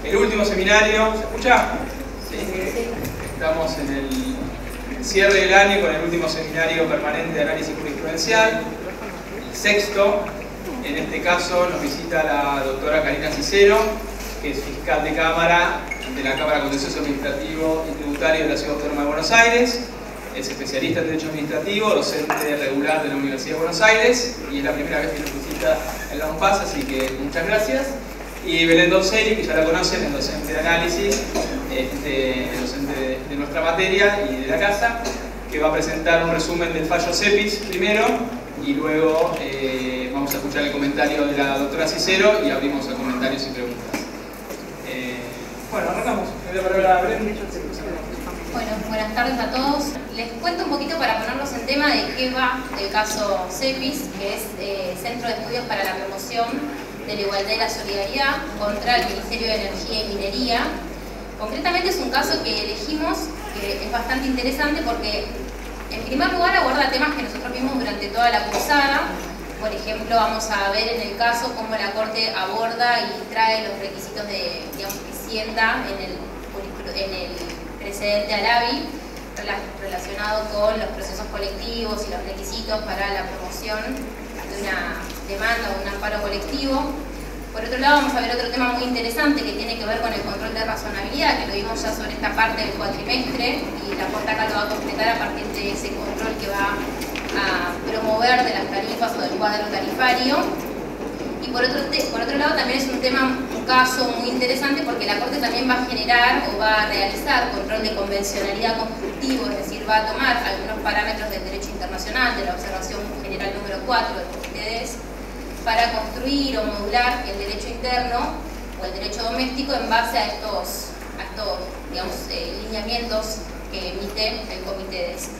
el último seminario. ¿Se escucha? Sí. Estamos en el cierre del año con el último seminario permanente de análisis jurisprudencial, el sexto. En este caso nos visita la doctora Karina Cicero, que es fiscal de Cámara de la Cámara Contencioso Administrativo y Tributario de la Ciudad Autónoma de Buenos Aires. Es especialista en Derecho Administrativo, docente regular de la Universidad de Buenos Aires, y es la primera vez que nos visita en la UNPAS, así que muchas gracias. Y Belén Donzelli, que ya la conocen, es docente de análisis, docente de nuestra materia y de la casa, que va a presentar un resumen del fallo CEPIS primero, y luego vamos a escuchar el comentario de la doctora Cicero y abrimos a comentarios y preguntas. Bueno, arrancamos. Le doy la palabra a Belén. Bueno, buenas tardes a todos. Les cuento un poquito para ponernos en tema de qué va el caso CEPIS, que es Centro de Estudios para la Promoción de la Igualdad y la Solidaridad contra el Ministerio de Energía y Minería. Concretamente es un caso que elegimos que es bastante interesante porque, en primer lugar, aborda temas que nosotros vimos durante toda la cursada. Por ejemplo, vamos a ver en el caso cómo la Corte aborda y trae los requisitos de, digamos, que sienta en el precedente ALABI relacionado con los procesos colectivos y los requisitos para la promoción de una demanda o un amparo colectivo. Por otro lado, vamos a ver otro tema muy interesante que tiene que ver con el control de razonabilidad, que lo vimos ya sobre esta parte del cuatrimestre, y la Corte acá lo va a completar a partir de ese control que va a promover de las tarifas o del cuadro tarifario. Y por otro lado también es un caso muy interesante porque la Corte también va a generar o va a realizar control de convencionalidad constructivo, es decir, va a tomar algunos parámetros del derecho internacional, de la observación general número 4 del CEPIS, para construir o modular el derecho interno o el derecho doméstico en base a estos digamos, lineamientos que emite el Comité de ESI.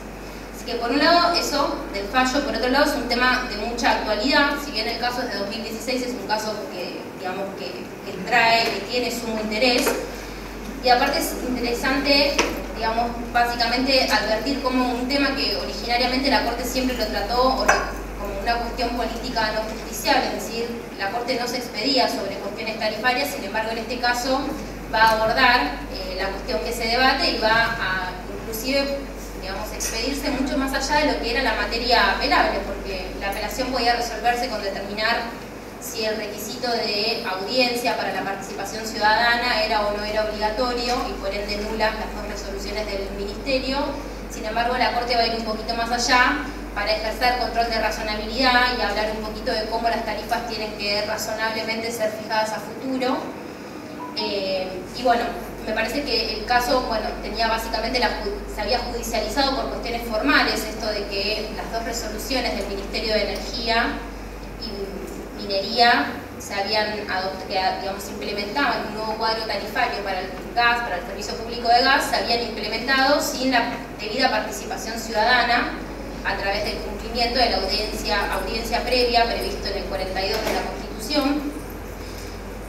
Así que por un lado eso del fallo, por otro lado es un tema de mucha actualidad. Si bien el caso es de 2016, es un caso que, digamos, que tiene sumo interés, y aparte es interesante, digamos, básicamente advertir como un tema que originariamente la Corte siempre lo trató como una cuestión política no justiciable, es decir, la Corte no se expedía sobre cuestiones tarifarias, sin embargo en este caso va a abordar la cuestión que se debate y va a inclusive, digamos, expedirse mucho más allá de lo que era la materia apelable, porque la apelación podía resolverse con determinar si el requisito de audiencia para la participación ciudadana era o no era obligatorio y por ende nulas las dos resoluciones del Ministerio. Sin embargo, la Corte va a ir un poquito más allá para ejercer control de razonabilidad y hablar un poquito de cómo las tarifas tienen que razonablemente ser fijadas a futuro. Y bueno, me parece que el caso, bueno, tenía básicamente se había judicializado por cuestiones formales, esto de que las dos resoluciones del Ministerio de Energía y Minería se habían digamos, implementado un nuevo cuadro tarifario para el gas, para el servicio público de gas, se habían implementado sin la debida participación ciudadana a través del cumplimiento de la audiencia previa previsto en el 42 de la Constitución.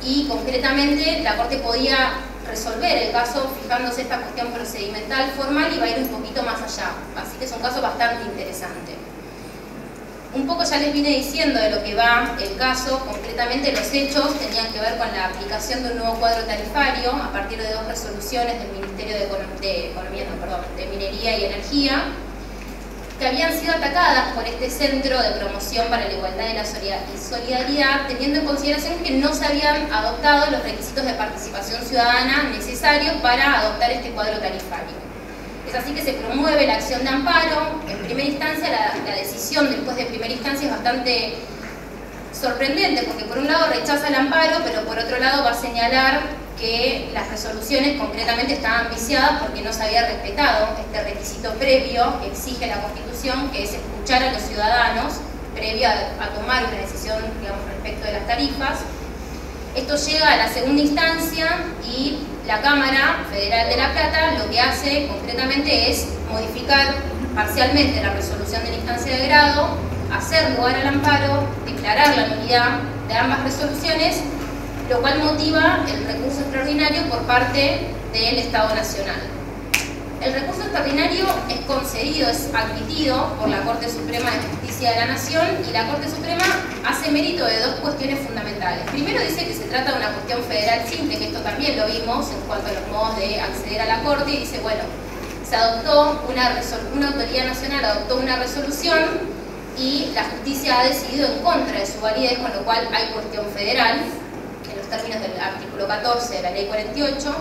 Y concretamente la Corte podía resolver el caso fijándose esta cuestión procedimental formal y va a ir un poquito más allá, así que es un caso bastante interesante. Un poco ya les vine diciendo de lo que va el caso. Concretamente los hechos tenían que ver con la aplicación de un nuevo cuadro tarifario a partir de dos resoluciones del Ministerio de Minería y Energía, que habían sido atacadas por este Centro de Promoción para la Igualdad y la Solidaridad, teniendo en consideración que no se habían adoptado los requisitos de participación ciudadana necesarios para adoptar este cuadro tarifario. Es así que se promueve la acción de amparo. En primera instancia, la decisión del juez de primera instancia es bastante sorprendente, porque por un lado rechaza el amparo, pero por otro lado va a señalar que las resoluciones concretamente estaban viciadas porque no se había respetado este requisito previo que exige la Constitución, que es escuchar a los ciudadanos previo a tomar una decisión, digamos, respecto de las tarifas. Esto llega a la segunda instancia y la Cámara Federal de La Plata lo que hace concretamente es modificar parcialmente la resolución de la instancia de grado, hacer lugar al amparo, declarar la nulidad de ambas resoluciones, lo cual motiva el recurso extraordinario por parte del Estado Nacional. El recurso extraordinario es concedido, es admitido por la Corte Suprema de Justicia de la Nación, y la Corte Suprema hace mérito de dos cuestiones fundamentales. Primero dice que se trata de una cuestión federal simple, que esto también lo vimos en cuanto a los modos de acceder a la Corte, y dice, bueno, se adoptó una autoridad nacional adoptó una resolución y la justicia ha decidido en contra de su validez, con lo cual hay cuestión federal, en los términos del artículo 14 de la Ley 48.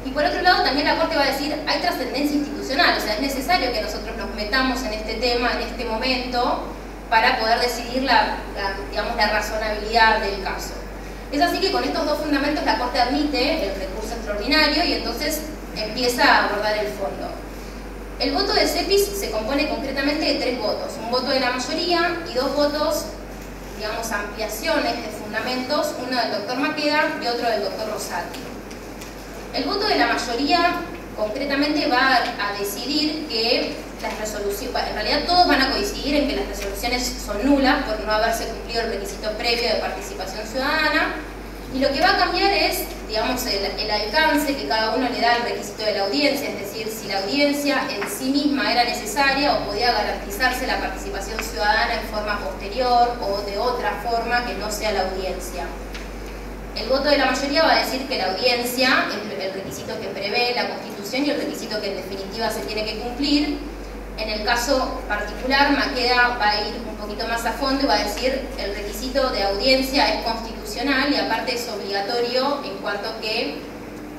Y por otro lado, también la Corte va a decir, hay trascendencia institucional, o sea, es necesario que nosotros nos metamos en este tema, en este momento, para poder decidir digamos, la razonabilidad del caso. Es así que con estos dos fundamentos la Corte admite el recurso extraordinario y entonces empieza a abordar el fondo. El voto de CEPIS se compone concretamente de 3 votos, un voto de la mayoría y 2 votos, digamos, ampliaciones de fundamentos, uno del doctor Maqueda y otro del doctor Rosati. El voto de la mayoría concretamente va a decidir que las resoluciones, en realidad todos van a coincidir en que las resoluciones son nulas por no haberse cumplido el requisito previo de participación ciudadana, y lo que va a cambiar es, digamos, el alcance que cada uno le da al requisito de la audiencia, es decir, si la audiencia en sí misma era necesaria o podía garantizarse la participación ciudadana en forma posterior o de otra forma que no sea la audiencia. El voto de la mayoría va a decir que la audiencia es el requisito que prevé la Constitución y el requisito que en definitiva se tiene que cumplir. En el caso particular, Maqueda va a ir un poquito más a fondo y va a decir el requisito de audiencia es constitucional y aparte es obligatorio en cuanto que,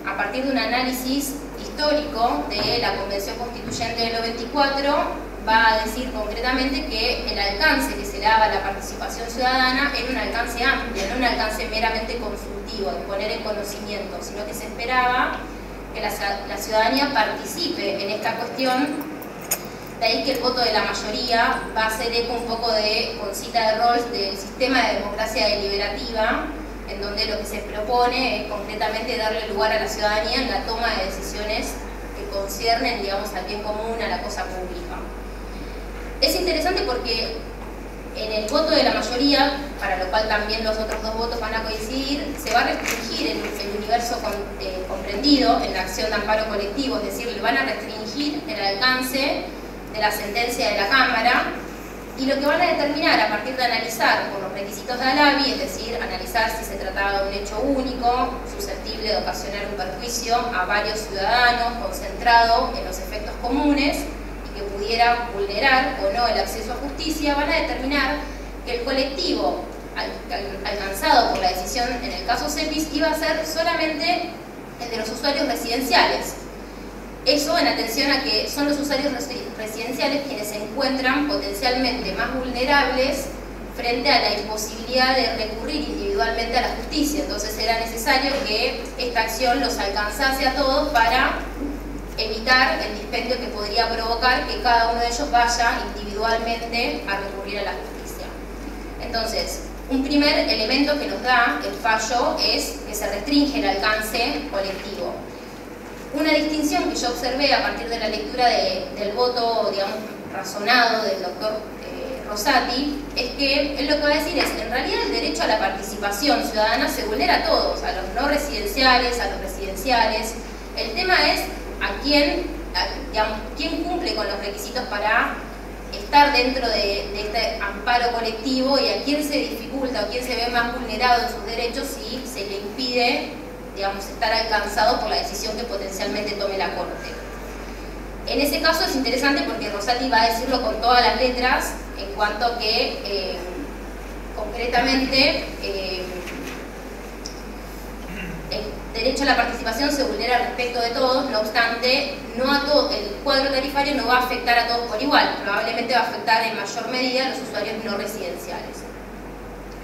a partir de un análisis histórico de la Convención Constituyente del 94, va a decir concretamente que el alcance que se le daba a la participación ciudadana era un alcance amplio, no un alcance meramente consultivo, de poner en conocimiento, sino que se esperaba que la ciudadanía participe en esta cuestión. De ahí que el voto de la mayoría va a hacer eco un poco de Concita de Rolls del sistema de democracia deliberativa, en donde lo que se propone es concretamente darle lugar a la ciudadanía en la toma de decisiones que conciernen, digamos, al bien común, a la cosa pública. Es interesante porque en el voto de la mayoría, para lo cual también los otros 2 votos van a coincidir, se va a restringir el universo comprendido en la acción de amparo colectivo, es decir, le van a restringir el alcance de la sentencia de la Cámara, y lo que van a determinar a partir de analizar por los requisitos de ALABI, es decir, analizar si se trataba de un hecho único, susceptible de ocasionar un perjuicio a varios ciudadanos, concentrado en los efectos comunes, que pudiera vulnerar o no el acceso a justicia, van a determinar que el colectivo alcanzado por la decisión en el caso CEPIS iba a ser solamente el de los usuarios residenciales. Eso en atención a que son los usuarios residenciales quienes se encuentran potencialmente más vulnerables frente a la imposibilidad de recurrir individualmente a la justicia. Entonces era necesario que esta acción los alcanzase a todos para evitar el dispendio que podría provocar que cada uno de ellos vaya individualmente a recurrir a la justicia. Entonces, un primer elemento que nos da el fallo es que se restringe el alcance colectivo. Una distinción que yo observé a partir de la lectura del voto, digamos, razonado del doctor Rosati, es que él lo que va a decir es, en realidad el derecho a la participación ciudadana se vulnera a todos, a los no residenciales, a los residenciales. El tema es quién cumple con los requisitos para estar dentro de este amparo colectivo y a quién se dificulta o quién se ve más vulnerado en sus derechos si se le impide, digamos, estar alcanzado por la decisión que potencialmente tome la Corte. En ese caso es interesante porque Rosati va a decirlo con todas las letras en cuanto a que concretamente el derecho a la participación se vulnera respecto de todos, no obstante, el cuadro tarifario no va a afectar a todos por igual, probablemente va a afectar en mayor medida a los usuarios no residenciales.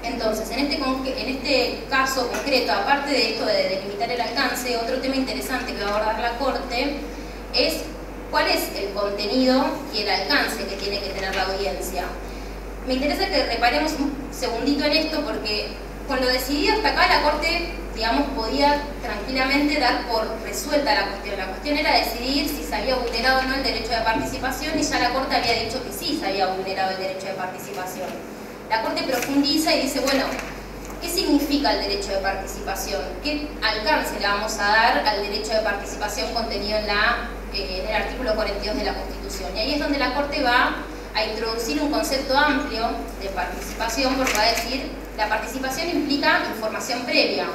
Entonces, en este caso concreto, aparte de esto de delimitar el alcance, otro tema interesante que va a abordar la Corte es cuál es el contenido y el alcance que tiene que tener la audiencia. Me interesa que reparemos un segundito en esto porque con lo decidido hasta acá la Corte, digamos, podía tranquilamente dar por resuelta la cuestión. La cuestión era decidir si se había vulnerado o no el derecho de participación y ya la Corte había dicho que sí se había vulnerado el derecho de participación. La Corte profundiza y dice, bueno, ¿qué significa el derecho de participación? ¿Qué alcance le vamos a dar al derecho de participación contenido en la en el artículo 42 de la Constitución. Y ahí es donde la Corte va a introducir un concepto amplio de participación, porque va a decir, la participación implica información previa,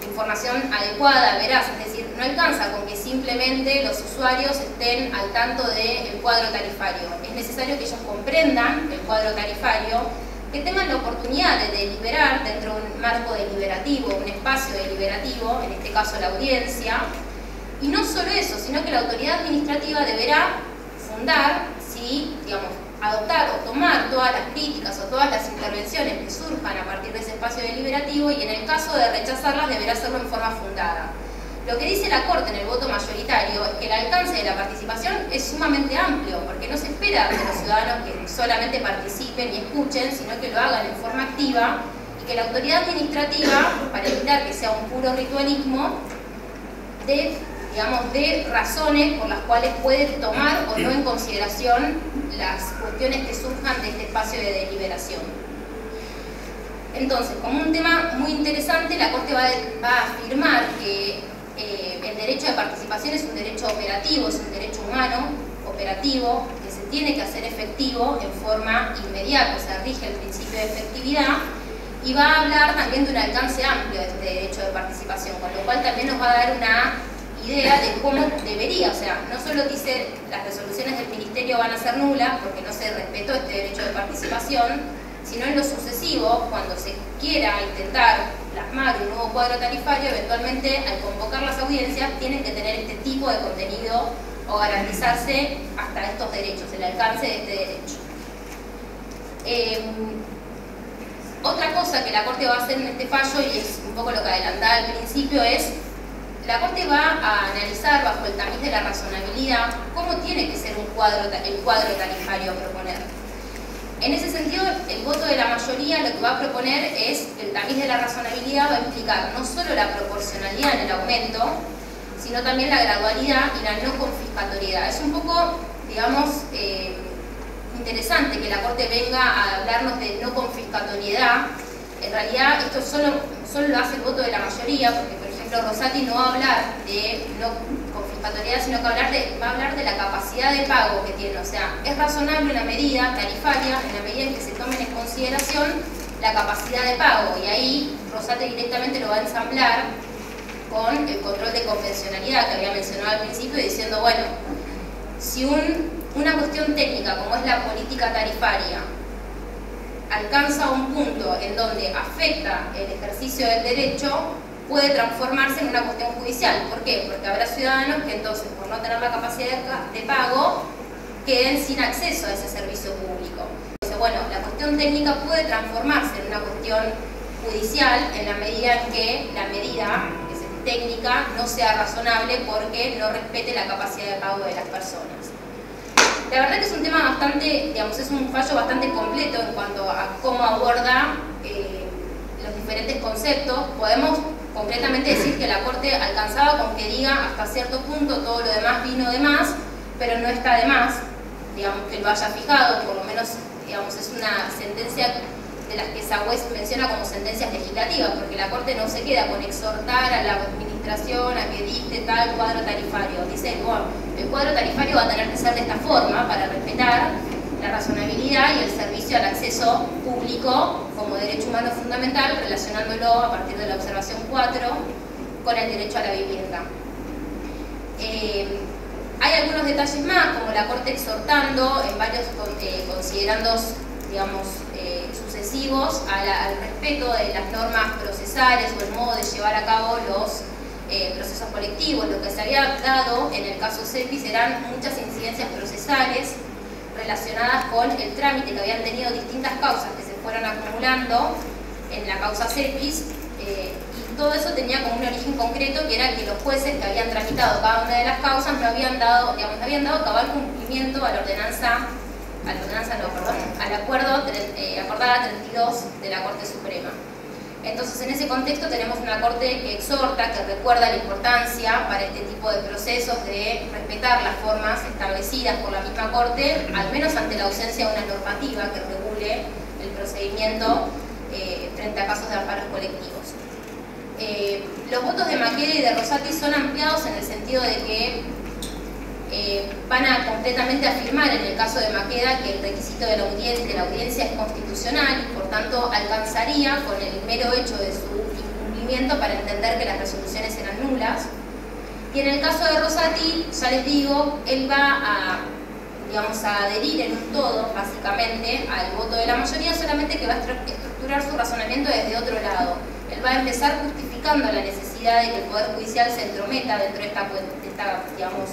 información adecuada, veraz, es decir, no alcanza con que simplemente los usuarios estén al tanto del cuadro tarifario. Es necesario que ellos comprendan el cuadro tarifario, que tengan la oportunidad de deliberar dentro de un marco deliberativo, un espacio deliberativo, en este caso la audiencia, y no solo eso, sino que la autoridad administrativa deberá fundar, si, digamos, adoptar o tomar todas las críticas o todas las intervenciones que surjan a partir de ese espacio deliberativo, y en el caso de rechazarlas deberá hacerlo en forma fundada. Lo que dice la Corte en el voto mayoritario es que el alcance de la participación es sumamente amplio, porque no se espera de los ciudadanos que solamente participen y escuchen, sino que lo hagan en forma activa, y que la autoridad administrativa, para evitar que sea un puro ritualismo, de razones por las cuales puede tomar o no en consideración las cuestiones que surjan de este espacio de deliberación. Entonces, como un tema muy interesante, la Corte va a afirmar que el derecho de participación es un derecho operativo, es un derecho humano, operativo, que se tiene que hacer efectivo en forma inmediata, o sea, rige el principio de efectividad, y va a hablar también de un alcance amplio de este derecho de participación, con lo cual también nos va a dar una idea de cómo debería, o sea, no solo dice las resoluciones del Ministerio van a ser nulas porque no se respetó este derecho de participación, sino en lo sucesivo, cuando se quiera intentar plasmar un nuevo cuadro tarifario, eventualmente al convocar las audiencias tienen que tener este tipo de contenido o garantizarse hasta estos derechos, el alcance de este derecho. Otra cosa que la Corte va a hacer en este fallo, y es un poco lo que adelantaba al principio, es la Corte va a analizar bajo el tamiz de la razonabilidad cómo tiene que ser el cuadro tarifario a proponer. En ese sentido, el voto de la mayoría lo que va a proponer es que el tamiz de la razonabilidad va a implicar no solo la proporcionalidad en el aumento, sino también la gradualidad y la no confiscatoriedad. Es un poco, digamos, interesante que la Corte venga a hablarnos de no confiscatoriedad. En realidad, esto solo lo hace el voto de la mayoría, porque, por ejemplo, Rosati no va a hablar de no confiscatoriedad, sino que va a hablar de la capacidad de pago que tiene. O sea, es razonable una medida tarifaria en la medida en que se tomen en consideración la capacidad de pago, y ahí Rosati directamente lo va a ensamblar con el control de convencionalidad que había mencionado al principio, diciendo, bueno, si una cuestión técnica como es la política tarifaria alcanza un punto en donde afecta el ejercicio del derecho, puede transformarse en una cuestión judicial. ¿Por qué? Porque habrá ciudadanos que entonces, por no tener la capacidad de pago, queden sin acceso a ese servicio público. Entonces, bueno, la cuestión técnica puede transformarse en una cuestión judicial en la medida en que la medida que es técnica no sea razonable porque no respete la capacidad de pago de las personas. La verdad que es un tema bastante, digamos, es un fallo bastante completo en cuanto a cómo aborda los diferentes conceptos. Podemos concretamente decir que la Corte alcanzaba con que diga hasta cierto punto todo lo demás vino de más, pero no está de más, digamos, que lo haya fijado, por lo menos, digamos, es una sentencia de las que Sagüez menciona como sentencias legislativas, porque la Corte no se queda con exhortar a la administración a que dicte tal cuadro tarifario. Dice, bueno, el cuadro tarifario va a tener que ser de esta forma para respetar la razonabilidad y el servicio al acceso público como derecho humano fundamental, relacionándolo a partir de la observación 4 con el derecho a la vivienda. Hay algunos detalles más, como la Corte exhortando en varios considerandos, digamos, sucesivos al respeto de las normas procesales o el modo de llevar a cabo los procesos colectivos. Lo que se había dado en el caso CEPIS eran muchas incidencias procesales relacionadas con el trámite que habían tenido distintas causas que se fueron acumulando en la causa CEPIS, y todo eso tenía como un origen concreto, que era que los jueces que habían tramitado cada una de las causas no habían dado, digamos, habían dado cabal cumplimiento a la ordenanza, al acuerdo acordada 32 de la Corte Suprema. Entonces, en ese contexto tenemos una Corte que exhorta, que recuerda la importancia para este tipo de procesos de respetar las formas establecidas por la misma Corte, al menos ante la ausencia de una normativa que regule el procedimiento frente a casos de amparos colectivos. Los votos de Maqueda y de Rosati son ampliados en el sentido de que van a completamente afirmar en el caso de Maqueda que el requisito de la audiencia es constitucional y por tanto alcanzaría con el mero hecho de su incumplimiento para entender que las resoluciones eran nulas. Y en el caso de Rosati, ya les digo, él va a, digamos, a adherir en un todo, básicamente, al voto de la mayoría, solamente que va a estructurar su razonamiento desde otro lado. Él va a empezar justificando la necesidad de que el Poder Judicial se entrometa dentro de esta digamos,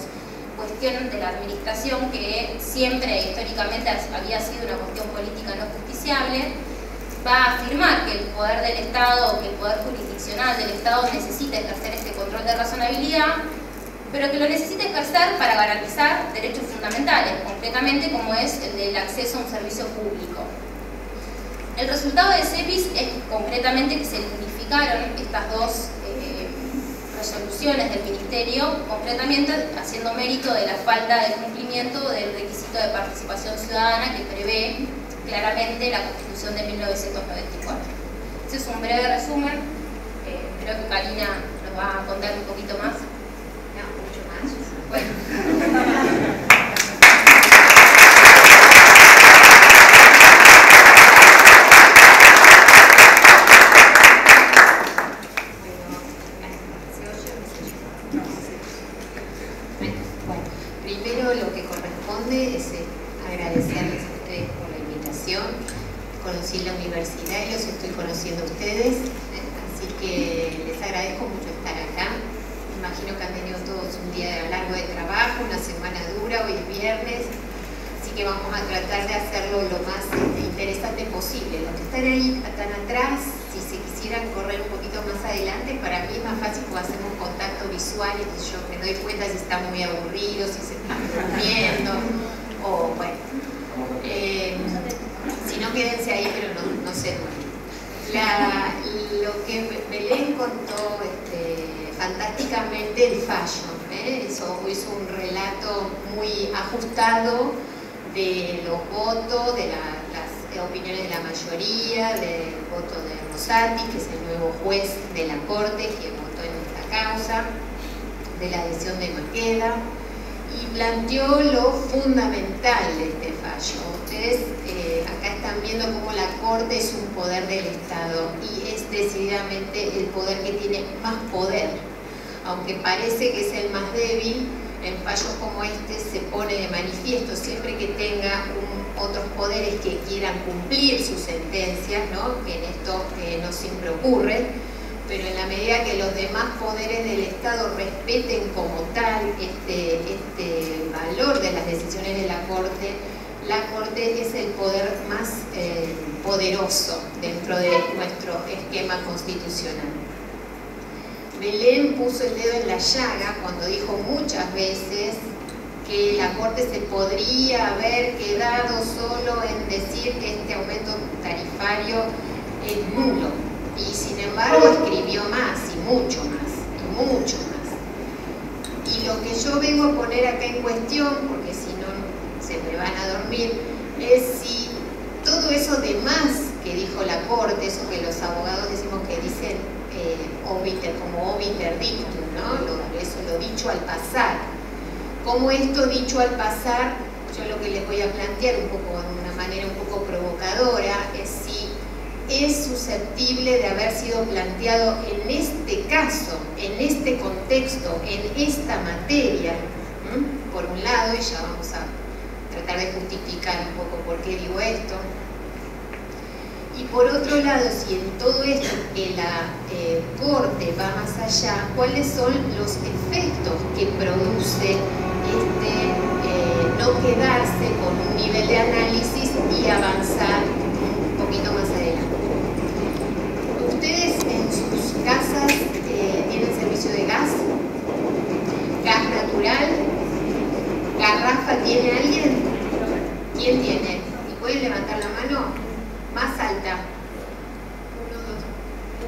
cuestión de la administración que siempre, históricamente, había sido una cuestión política no justiciable. Va a afirmar que el poder del Estado, que el poder jurisdiccional del Estado necesita ejercer este control de razonabilidad, pero que lo necesita ejercer para garantizar derechos fundamentales, concretamente como es el del acceso a un servicio público. El resultado de CEPIS es concretamente que se unificaron estas dos resoluciones del Ministerio, concretamente haciendo mérito de la falta de cumplimiento del requisito de participación ciudadana que prevé claramente la Constitución de 1994. Ese es un breve resumen, creo que Karina nos va a contar un poquito más. No, mucho más. Bueno. Primero lo que corresponde es agradecerles a ustedes por la invitación. Conocí la universidad y los estoy conociendo a ustedes, así que les agradezco mucho estar acá. Imagino que han tenido todos un día largo de trabajo, una semana dura, hoy es viernes, así que vamos a tratar de hacerlo lo más interesante posible. Los que están ahí tan atrás, si se quisieran correr un poquito más adelante, para mí es más fácil porque hacemos contacto visual y yo me doy cuenta si están muy aburridos, si se están durmiendo, o bueno. Si no, quédense ahí, pero no se duermen. Lo que Belén contó fantásticamente el fallo, hizo un relato muy ajustado de los votos, de las opiniones de la mayoría, del voto de Rosati, que es el nuevo juez de la Corte que votó en esta causa, de la adhesión de Maqueda, y planteó lo fundamental de este fallo. Ustedes acá están viendo cómo la Corte es un poder del Estado y es decididamente el poder que tiene más poder. Aunque parece que es el más débil, en fallos como este se pone de manifiesto siempre que tenga otros poderes que quieran cumplir sus sentencias, ¿no? Que en esto no siempre ocurre, pero en la medida que los demás poderes del Estado respeten como tal este valor de las decisiones de la Corte es el poder más poderoso dentro de nuestro esquema constitucional. Belén puso el dedo en la llaga cuando dijo muchas veces que la Corte se podría haber quedado solo en decir que este aumento tarifario es nulo. Y sin embargo escribió más, y mucho más, y mucho más. Y lo que yo vengo a poner acá en cuestión, porque si no se me van a dormir, es si todo eso de más que dijo la Corte, eso que los abogados decimos que dicen como obiter dictum, ¿no? Eso lo dicho al pasar. Como esto dicho al pasar, yo lo que les voy a plantear de una manera un poco provocadora, es si es susceptible de haber sido planteado en este caso, en este contexto, en esta materia, por un lado, y ya vamos a tratar de justificar un poco por qué digo esto, y por otro lado, si en todo esto que la Corte va más allá, ¿cuáles son los efectos que produce no quedarse con un nivel de análisis y avanzar un poquito más adelante? ¿Ustedes en sus casas tienen servicio de gas? ¿Gas natural? ¿Garrafa tiene alguien? ¿Quién tiene? ¿Y pueden levantar la mano? Más alta.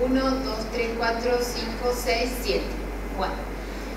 1, 2, 3, 4, 5, 6, 7. Bueno,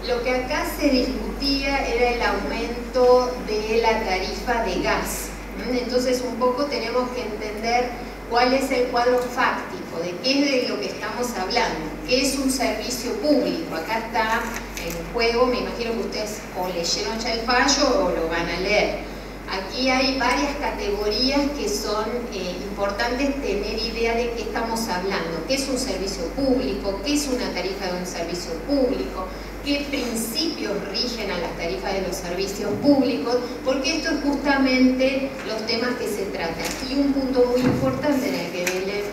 lo que acá se discutía era el aumento de la tarifa de gas. Entonces un poco tenemos que entender cuál es el cuadro fáctico, de qué es de lo que estamos hablando, qué es un servicio público. Acá está en juego. Me imagino que ustedes o leyeron ya el fallo o lo van a leer. Aquí hay varias categorías que son importantes tener idea de qué estamos hablando. ¿Qué es un servicio público? ¿Qué es una tarifa de un servicio público? ¿Qué principios rigen a las tarifas de los servicios públicos? Porque esto es justamente los temas que se tratan. Y un punto muy importante en el que Belén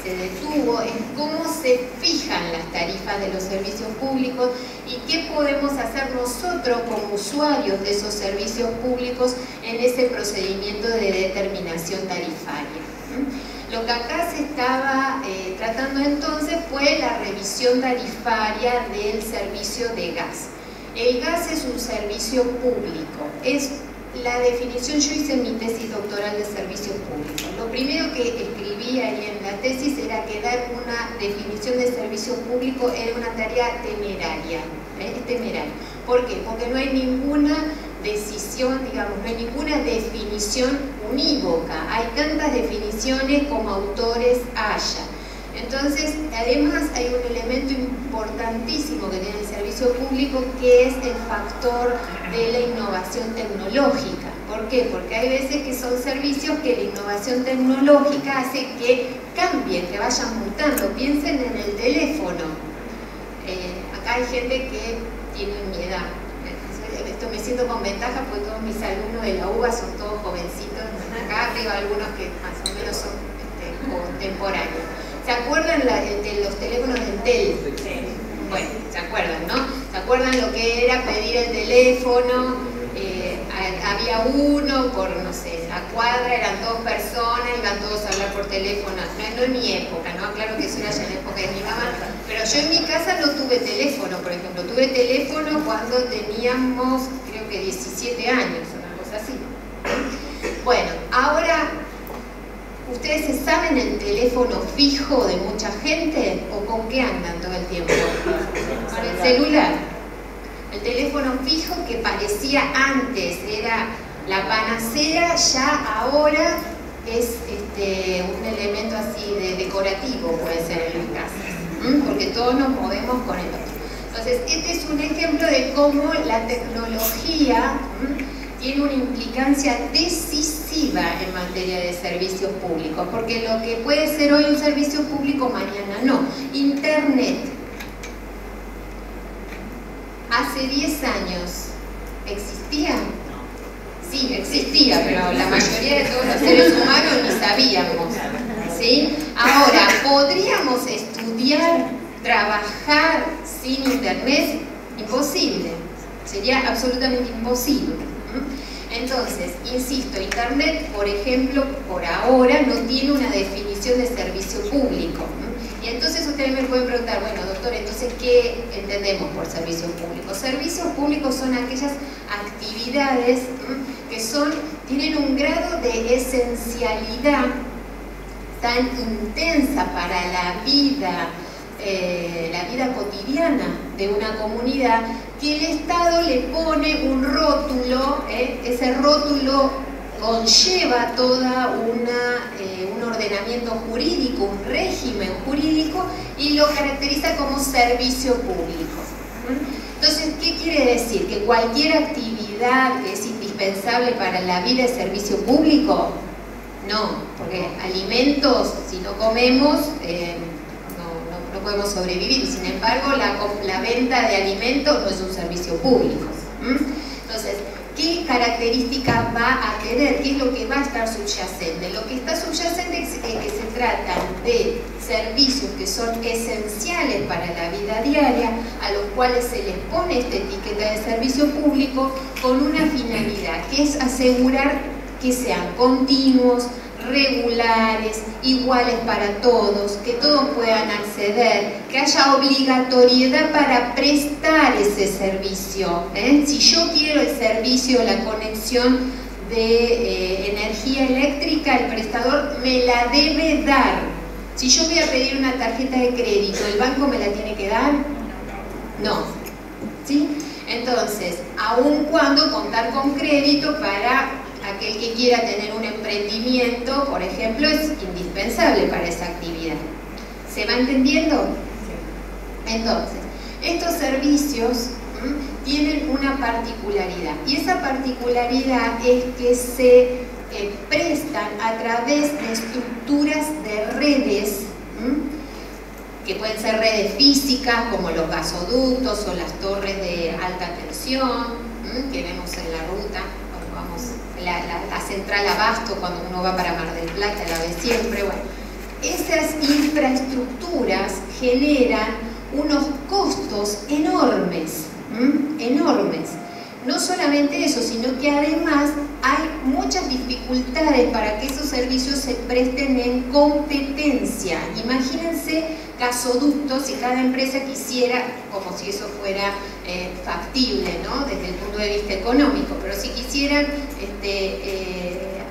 se detuvo es cómo se fijan las tarifas de los servicios públicos y qué podemos hacer nosotros como usuarios de esos servicios públicos en ese procedimiento de determinación tarifaria. Lo que acá se estaba tratando entonces fue la revisión tarifaria del servicio de gas. El gas es un servicio público, es la definición. Yo hice mi tesis doctoral de servicios públicos. Lo primero que escribí ahí en la tesis era que dar una definición de servicio público era una tarea temeraria. Es temerario. ¿Por qué? Porque no hay ninguna decisión, digamos, no hay ninguna definición unívoca. Hay tantas definiciones como autores haya. Entonces, además hay un elemento importantísimo que tiene el servicio público, que es el factor de la innovación tecnológica. ¿Por qué? Porque hay veces que son servicios que la innovación tecnológica hace que cambien, que vayan mutando. Piensen en el teléfono. Acá hay gente que tiene mi edad. Esto me siento con ventaja porque todos mis alumnos de la UBA son todos jovencitos. Acá arriba algunos que más o menos son contemporáneos. ¿Se acuerdan de los teléfonos de Entel? Sí. Bueno, ¿se acuerdan, no? ¿Se acuerdan lo que era pedir el teléfono? Había uno por, no sé, la cuadra, eran 2 personas, iban todos a hablar por teléfono. No en mi época, ¿no? Claro que eso era ya en la época de mi mamá. Pero yo en mi casa no tuve teléfono, por ejemplo. Tuve teléfono cuando teníamos, creo que 17 años, una cosa así. Bueno, ahora... ¿Ustedes saben el teléfono fijo de mucha gente o con qué andan todo el tiempo? Con el celular. El teléfono fijo que parecía antes era la panacea, ya ahora es un elemento así de decorativo, puede ser en las casas, porque todos nos movemos con el otro. Entonces, este es un ejemplo de cómo la tecnología tiene una implicancia decisiva en materia de servicios públicos, porque lo que puede ser hoy un servicio público, mañana no. Internet, hace 10 años, ¿existía? Sí, existía, pero la mayoría de todos los seres humanos ni sabíamos, ¿sí? Ahora, ¿podríamos estudiar, trabajar sin Internet? Imposible, sería absolutamente imposible. Entonces, insisto, Internet, por ejemplo, por ahora no tiene una definición de servicio público. Y entonces ustedes me pueden preguntar, bueno, doctor, entonces, ¿qué entendemos por servicios públicos? Servicios públicos son aquellas actividades que tienen un grado de esencialidad tan intensa para la vida cotidiana de una comunidad, que el Estado le pone un rótulo, ese rótulo conlleva toda un ordenamiento jurídico, un régimen jurídico, y lo caracteriza como servicio público. Entonces, ¿qué quiere decir? ¿Que cualquier actividad es indispensable para la vida es servicio público? No, porque alimentos, si no comemos, no podemos sobrevivir. Sin embargo, la venta de alimentos no es un servicio público. Entonces, ¿qué características va a tener? ¿Qué es lo que va a estar subyacente? Lo que está subyacente es que se trata de servicios que son esenciales para la vida diaria, a los cuales se les pone esta etiqueta de servicio público con una finalidad, que es asegurar que sean continuos, regulares, iguales para todos, que todos puedan acceder, que haya obligatoriedad para prestar ese servicio. Si yo quiero el servicio, la conexión de energía eléctrica, el prestador me la debe dar. Si yo voy a pedir una tarjeta de crédito, ¿el banco me la tiene que dar? No. ¿Sí? Entonces, aun cuando contar con crédito para aquel que quiera tener un emprendimiento, por ejemplo, es indispensable para esa actividad. ¿Se va entendiendo? Entonces, Estos servicios tienen una particularidad, y esa particularidad es que se prestan a través de estructuras de redes, que pueden ser redes físicas como los gasoductos o las torres de alta tensión que vemos en la ruta cuando vamos, la central Abasto, cuando uno va para Mar del Plata, la ve siempre. Bueno, esas infraestructuras generan unos costos enormes, enormes. No solamente eso, sino que además hay muchas dificultades para que esos servicios se presten en competencia. Imagínense gasoductos, y cada empresa quisiera, como si eso fuera factible, ¿no?, desde el punto de vista económico, pero si quisieran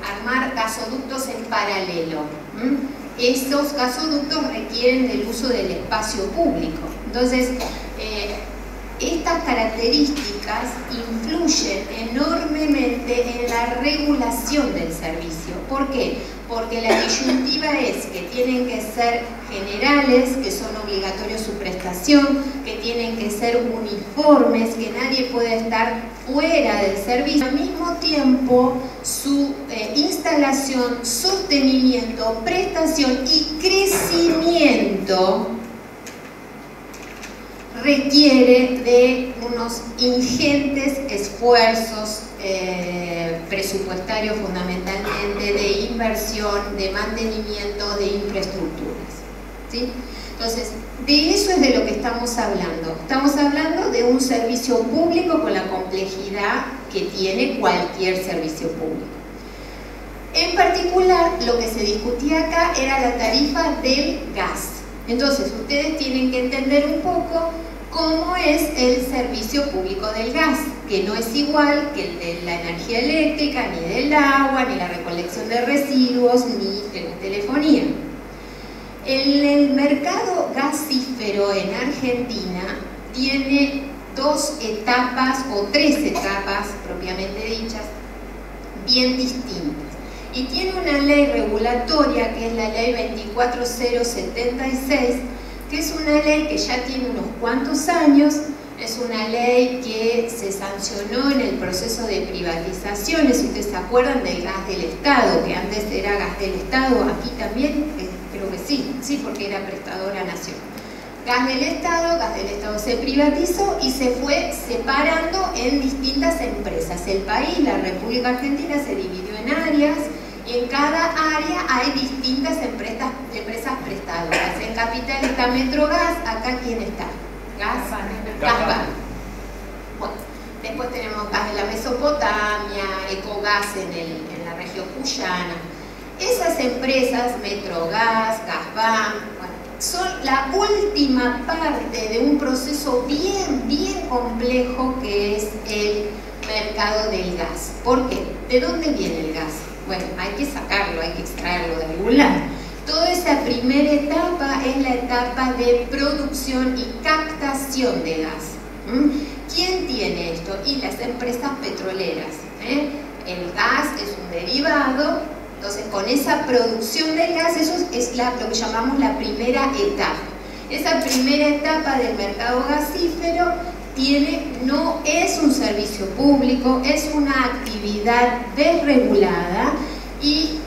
armar gasoductos en paralelo, esos gasoductos requieren del uso del espacio público. Entonces, estas características influyen enormemente en la regulación del servicio. ¿Por qué? Porque la disyuntiva es que tienen que ser generales, que son obligatorios su prestación, que tienen que ser uniformes, que nadie puede estar fuera del servicio. Al mismo tiempo, su instalación, sostenimiento, prestación y crecimiento requiere de unos ingentes esfuerzos presupuestarios, fundamentalmente de inversión, de mantenimiento, de infraestructuras, ¿sí? Entonces, de eso es de lo que estamos hablando. Estamos hablando de un servicio público con la complejidad que tiene cualquier servicio público. En particular, lo que se discutía acá era la tarifa del gas. Entonces, ustedes tienen que entender un poco cómo es el servicio público del gas, que no es igual que el de la energía eléctrica, ni del agua, ni la recolección de residuos, ni de la telefonía. El mercado gasífero en Argentina tiene dos etapas o tres etapas propiamente dichas bien distintas, y tiene una ley regulatoria que es la ley 24076, que es una ley que ya tiene unos cuantos años. Es una ley que se sancionó en el proceso de privatizaciones. Si ustedes se acuerdan del gas del Estado, que antes era gas del Estado, aquí también, creo que sí, porque era prestadora nacional. Gas del Estado se privatizó y se fue separando en distintas empresas. El país, la República Argentina, se dividió en áreas, y en cada área hay distintas empresas prestadoras. En Capital está Metrogas, acá ¿quién está? Gasban. Bueno, después tenemos Gas de la Mesopotamia, Ecogas en la región cuyana. Esas empresas, Metrogas, Gasban, bueno, son la última parte de un proceso bien complejo que es el mercado del gas. ¿Por qué? ¿De dónde viene el gas? Bueno, hay que sacarlo, hay que extraerlo de algún lado. Toda esa primera etapa es la etapa de producción y captación de gas. ¿Quién tiene esto? Y las empresas petroleras. El gas es un derivado, entonces con esa producción del gas, eso es lo que llamamos la primera etapa. Esa primera etapa del mercado gasífero no es un servicio público, es una actividad desregulada y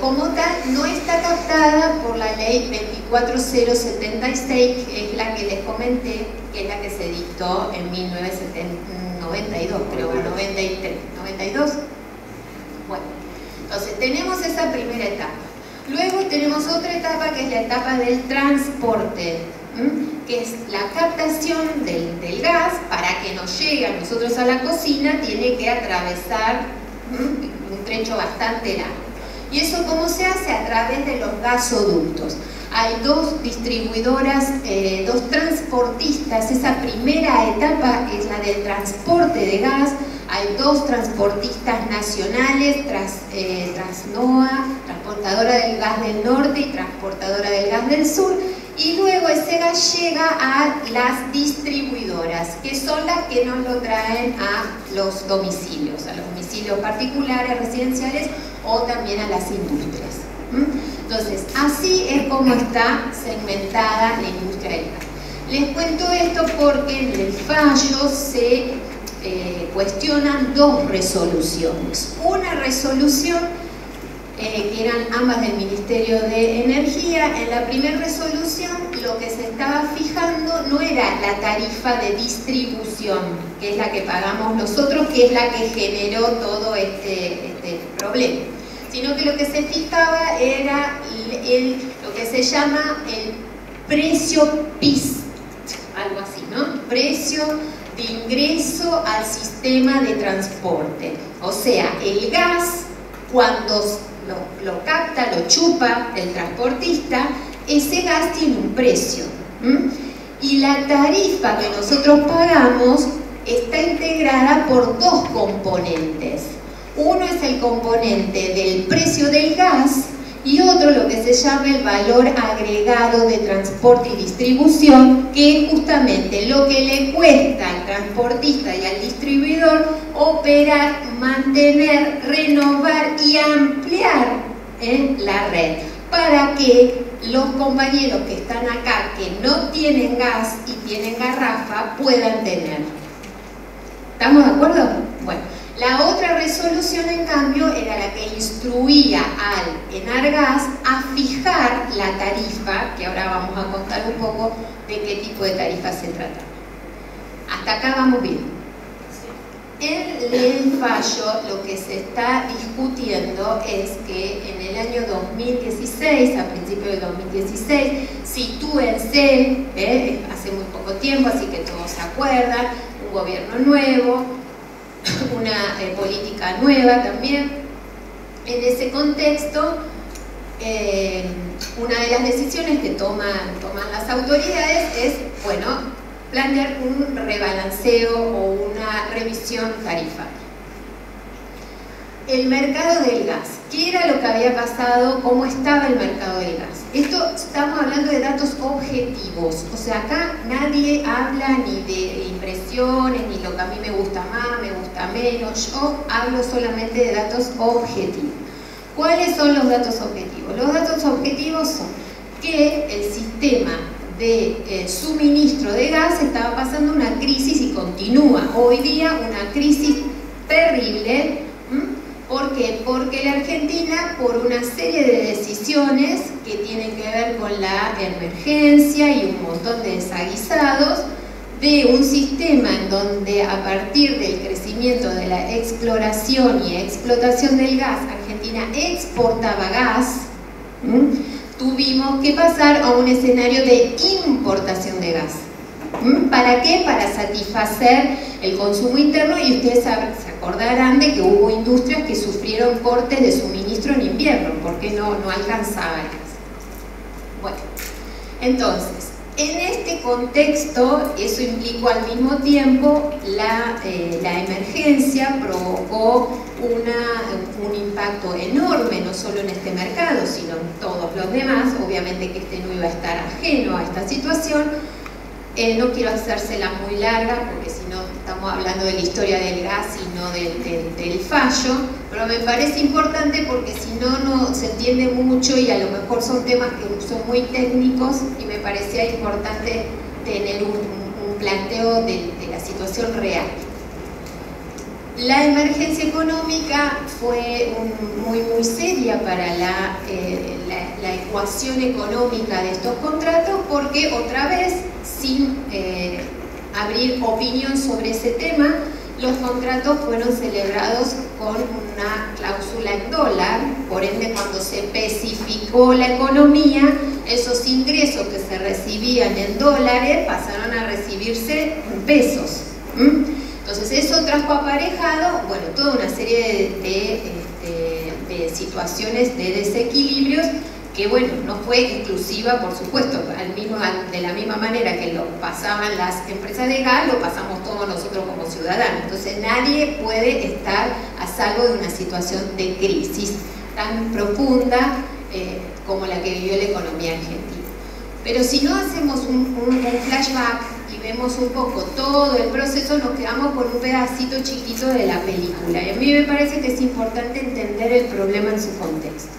como tal no está captada por la ley 24076, que es la que les comenté, que es la que se dictó en 1992, creo, 93, 92. Bueno, entonces tenemos esa primera etapa. Luego tenemos otra etapa que es la etapa del transporte, que es la captación del gas. Para que nos llegue a nosotros a la cocina tiene que atravesar un trecho bastante largo. ¿Y eso cómo se hace? A través de los gasoductos. Hay dos distribuidoras, dos transportistas. Esa primera etapa es la del transporte de gas. Hay dos transportistas nacionales, Transnoa, transportadora del gas del norte y transportadora del gas del sur. Y luego ese gas llega a las distribuidoras, que son las que nos lo traen a los domicilios particulares, residenciales o también a las industrias. Entonces, así es como está segmentada la industria del gas. Les cuento esto porque en el fallo se cuestionan dos resoluciones. Una resolución que eran ambas del Ministerio de Energía. En la primera resolución lo que se estaba fijando no era la tarifa de distribución, que es la que pagamos nosotros, que es la que generó todo este problema, sino que lo que se fijaba era lo que se llama el precio PIS, algo así, ¿no? Precio de ingreso al sistema de transporte. O sea, el gas, cuando lo capta, lo chupa el transportista, ese gas tiene un precio. Y la tarifa que nosotros pagamos está integrada por dos componentes. Uno es el componente del precio del gas y otro lo que se llama el valor agregado de transporte y distribución, que es justamente lo que le cuesta al transportista y al distribuidor operar, mantener, renovar y ampliar la red, para que los compañeros que están acá, que no tienen gas y tienen garrafa, puedan tener. ¿Estamos de acuerdo? Bueno. La otra resolución, en cambio, era la que instruía al Enargas a fijar la tarifa, que ahora vamos a contar un poco de qué tipo de tarifa se trata. Hasta acá vamos bien. En el fallo lo que se está discutiendo es que en el año 2016, a principios del 2016, sitúense, hace muy poco tiempo, así que todos se acuerdan, un gobierno nuevo, una política nueva también. En ese contexto, una de las decisiones que toman las autoridades es, bueno, plantear un rebalanceo o una revisión tarifaria. El mercado del gas. ¿Qué era lo que había pasado? ¿Cómo estaba el mercado del gas? Esto estamos hablando de datos objetivos. O sea, acá nadie habla ni de impresiones, ni lo que a mí me gusta más, me gusta menos. Yo hablo solamente de datos objetivos. ¿Cuáles son los datos objetivos? Los datos objetivos son que el sistema de suministro de gas estaba pasando una crisis y continúa hoy día una crisis terrible. ¿Por qué? Porque la Argentina, por una serie de decisiones que tienen que ver con la emergencia y un montón de desaguisados, de un sistema en donde a partir del crecimiento de la exploración y explotación del gas, Argentina exportaba gas, tuvimos que pasar a un escenario de importación de gas. ¿Para qué? Para satisfacer el consumo interno, y ustedes se acordarán de que hubo industrias que sufrieron cortes de suministro en invierno porque no alcanzaba el gas. Bueno, entonces, en este contexto, eso implicó al mismo tiempo la emergencia, provocó un impacto enorme, no solo en este mercado, sino en todos los demás. Obviamente que este no iba a estar ajeno a esta situación. No quiero hacérsela muy larga porque si no estamos hablando de la historia del gas y no del fallo, pero me parece importante porque si no, no se entiende mucho y a lo mejor son temas que son muy técnicos, y me parecía importante tener un planteo de la situación real. La emergencia económica fue muy seria para la ecuación económica de estos contratos, porque otra vez, sin abrir opinión sobre ese tema, los contratos fueron celebrados con una cláusula en dólar. Por ende, cuando se especificó la economía, esos ingresos que se recibían en dólares pasaron a recibirse en pesos. Entonces eso trajo aparejado, bueno, toda una serie de situaciones de desequilibrios que, bueno, no fue exclusiva, por supuesto, de la misma manera que lo pasaban las empresas de gas, lo pasamos todos nosotros como ciudadanos. Entonces nadie puede estar a salvo de una situación de crisis tan profunda como la que vivió la economía argentina. Pero si no hacemos un flashback y vemos un poco todo el proceso, nos quedamos con un pedacito chiquito de la película. Y a mí me parece que es importante entender el problema en su contexto.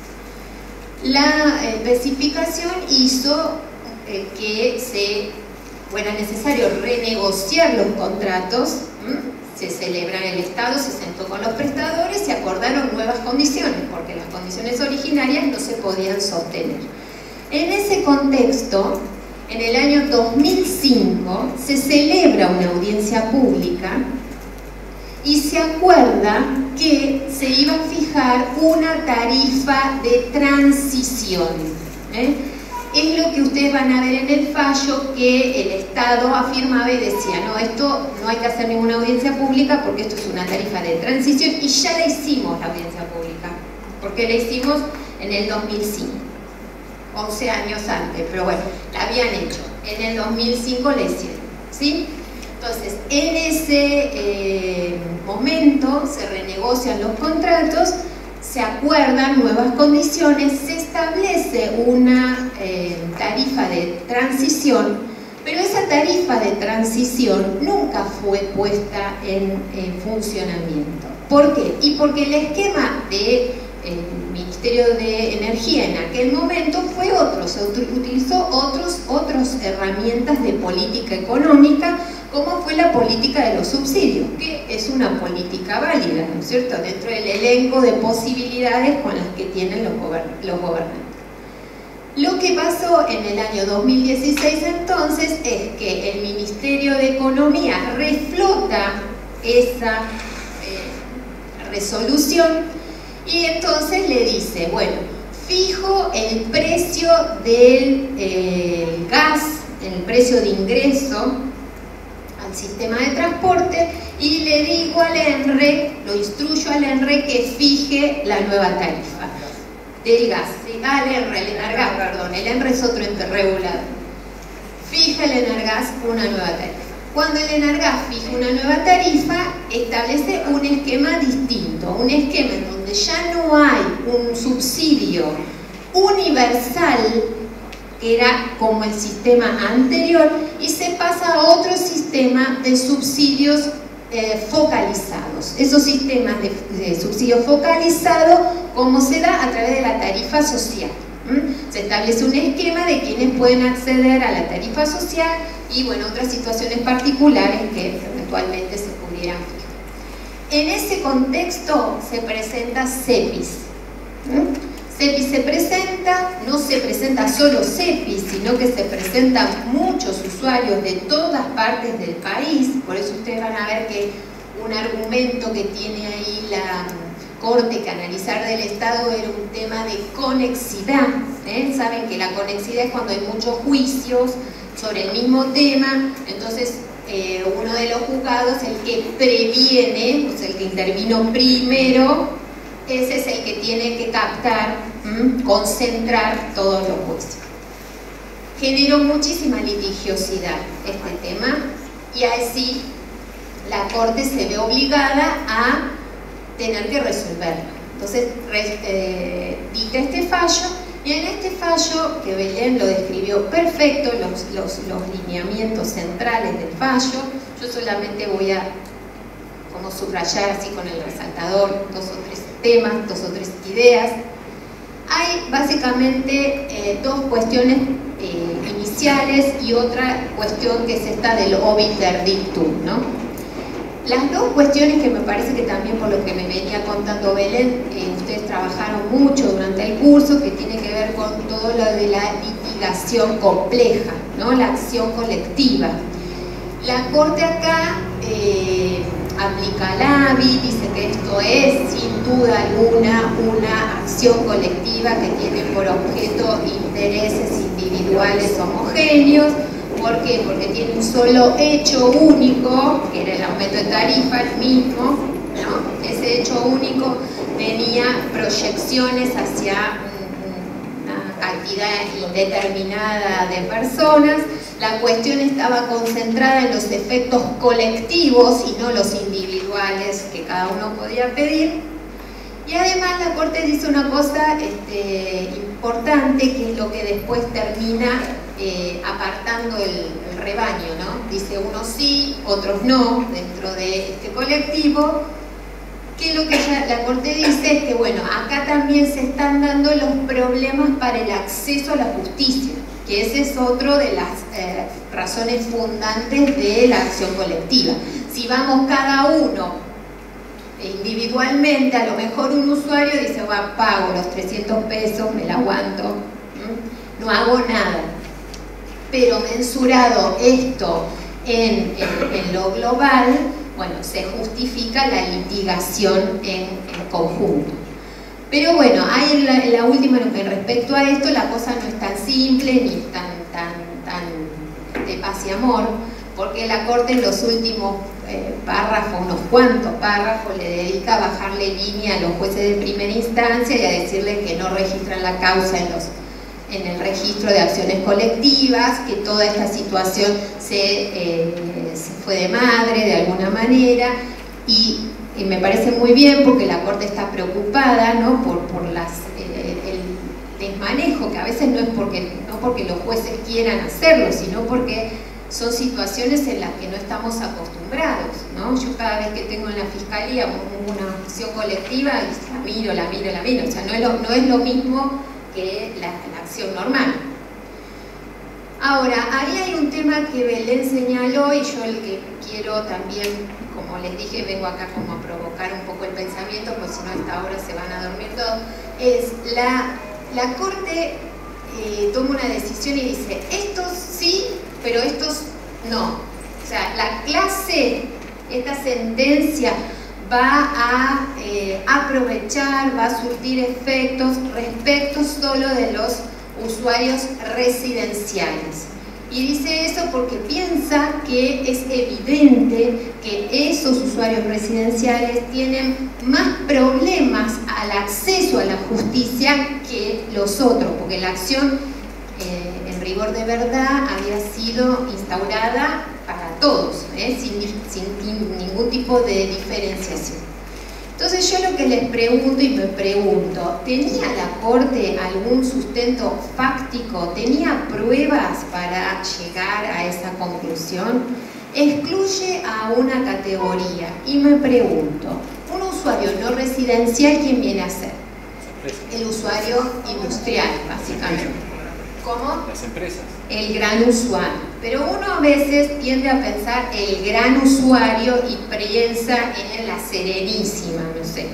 La especificación hizo que se bueno, es necesario renegociar los contratos. Se celebra en el Estado, se sentó con los prestadores, se acordaron nuevas condiciones, porque las condiciones originarias no se podían sostener. En ese contexto, en el año 2005, se celebra una audiencia pública y se acuerda que se iba a fijar una tarifa de transición. Es lo que ustedes van a ver en el fallo, que el Estado afirmaba y decía, no, esto no hay que hacer ninguna audiencia pública porque esto es una tarifa de transición, y ya la hicimos la audiencia pública, porque la hicimos en el 2005, 11 años antes, pero bueno, la habían hecho, en el 2005 la hicieron, ¿sí? Entonces, en ese momento se renegocian los contratos, se acuerdan nuevas condiciones, se establece una tarifa de transición, pero esa tarifa de transición nunca fue puesta en funcionamiento. ¿Por qué? Y porque el esquema del Ministerio de Energía en aquel momento fue otro, se utilizó otras herramientas de política económica, como fue la política de los subsidios, que es una política válida, ¿no es cierto?, dentro del elenco de posibilidades con las que tienen los gobernantes. Lo que pasó en el año 2016 entonces es que el Ministerio de Economía reflota esa resolución y entonces le dice, bueno, fijo el precio del gas, el precio de ingreso al sistema de transporte, y le digo al ENRE, lo instruyo al ENRE que fije la nueva tarifa del gas, ¿sí? El ENARGAS, perdón, el ENRE es otro ente regulador. Fija el ENARGAS una nueva tarifa. Cuando el ENARGAS fija una nueva tarifa, establece un esquema distinto, un esquema en donde ya no hay un subsidio universal, que era como el sistema anterior, y se pasa a otro sistema de subsidios focalizados. Esos sistemas de subsidio focalizado, como se da a través de la tarifa social. Se establece un esquema de quienes pueden acceder a la tarifa social y, bueno, otras situaciones particulares que eventualmente se pudieran fijar. En ese contexto se presenta CEPIS. CEPIS se presenta, no se presenta solo CEPIS, sino que se presentan muchos usuarios de todas partes del país. Por eso ustedes van a ver que un argumento que tiene ahí la Corte que analizar del Estado era un tema de conexidad. Saben que la conexidad es cuando hay muchos juicios sobre el mismo tema, entonces uno de los juzgados, el que previene, pues el que intervino primero, ese es el que tiene que captar, concentrar todos los juicios. Generó muchísima litigiosidad este tema, y así la Corte se ve obligada a tener que resolverlo. Entonces dicta este fallo, y en este fallo, que Belén lo describió perfecto, los lineamientos centrales del fallo, yo solamente voy a como subrayar así con el resaltador 2 o 3 temas, 2 o 3 ideas. Hay básicamente 2 cuestiones iniciales y otra cuestión que es esta del obiter dictum, ¿no? Las 2 cuestiones que me parece que también, por lo que me venía contando Belén, ustedes trabajaron mucho durante el curso, que tiene que ver con todo lo de la litigación compleja, ¿no? La acción colectiva. La Corte acá aplica la ABI, dice que esto es sin duda alguna una acción colectiva que tiene por objeto intereses individuales homogéneos. ¿Por qué? Porque tiene un solo hecho único, que era el aumento de tarifa, el mismo, ¿no? Ese hecho único tenía proyecciones hacia una cantidad indeterminada de personas. La cuestión estaba concentrada en los efectos colectivos y no los individuales que cada uno podía pedir. Y además la Corte dice una cosa importante, que es lo que después termina apartando el rebaño, ¿no? Dice unos sí, otros no, dentro de este colectivo, que lo que la Corte dice es que, bueno, acá también se están dando los problemas para el acceso a la justicia. que ese es otro de las razones fundantes de la acción colectiva. Si vamos cada uno individualmente, a lo mejor un usuario dice, bueno, pago los 300 pesos, me la aguanto, no hago nada. Pero mensurado esto en lo global, bueno, se justifica la litigación en conjunto. Pero bueno, hay en la última, respecto a esto, la cosa no es tan simple ni tan de paz y amor, porque la Corte en los últimos párrafos, unos cuantos párrafos, le dedica a bajarle línea a los jueces de primera instancia y a decirle que no registran la causa en el registro de acciones colectivas, que toda esta situación se fue de madre de alguna manera, y me parece muy bien porque la Corte está preocupada, ¿no?, por el desmanejo, que a veces no es no porque los jueces quieran hacerlo, sino porque son situaciones en las que no estamos acostumbrados, ¿no? Yo cada vez que tengo en la fiscalía una acción colectiva, la miro, o sea, no es lo mismo que la acción normal. Ahora, ahí hay un tema que Belén señaló, y yo el que quiero también, como les dije, vengo acá como a provocar un poco el pensamiento, pues si no a esta hora se van a dormir todos, es la Corte toma una decisión y dice, estos sí, pero estos no. O sea, la clase, esta sentencia va a aprovechar, va a surtir efectos respecto solo de los usuarios residenciales. Y dice eso porque piensa que es evidente que esos usuarios residenciales tienen más problemas al acceso a la justicia que los otros, porque la acción en rigor de verdad había sido instaurada para todos, sin ningún tipo de diferenciación. Entonces yo lo que les pregunto y me pregunto, ¿tenía la Corte algún sustento fáctico? ¿Tenía pruebas para llegar a esa conclusión? Excluye a una categoría y me pregunto, un usuario no residencial, ¿quién viene a ser? El usuario industrial, básicamente. ¿Cómo? Las empresas. El gran usuario. Pero uno a veces tiende a pensar el gran usuario y piensa en la Serenísima, no sé,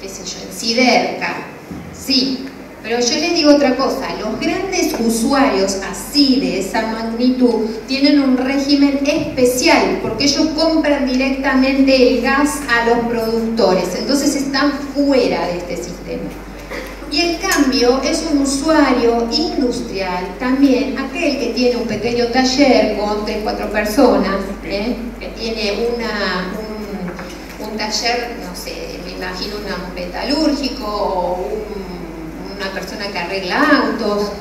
qué sé yo, en Siderca. Sí, pero yo les digo otra cosa, los grandes usuarios así, de esa magnitud, tienen un régimen especial, porque ellos compran directamente el gas a los productores, entonces están fuera de este sistema. Y en cambio es un usuario industrial también, aquel que tiene un pequeño taller con 3 o 4 personas, que tiene un taller, no sé, me imagino un metalúrgico o una persona que arregla autos.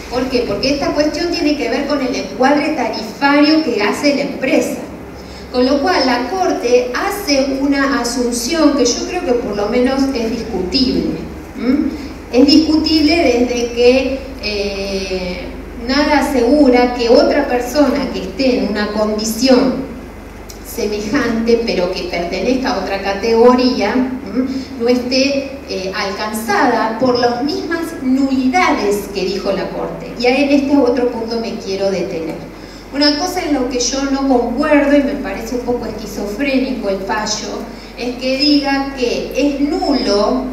¿Por qué? Porque esta cuestión tiene que ver con el encuadre tarifario que hace la empresa. Con lo cual la Corte hace una asunción que yo creo que por lo menos es discutible. Es discutible desde que nada asegura que otra persona que esté en una condición semejante pero que pertenezca a otra categoría no esté alcanzada por las mismas nulidades que dijo la Corte. Y en este otro punto me quiero detener. Una cosa en lo que yo no concuerdo y me parece un poco esquizofrénico el fallo es que diga que es nulo,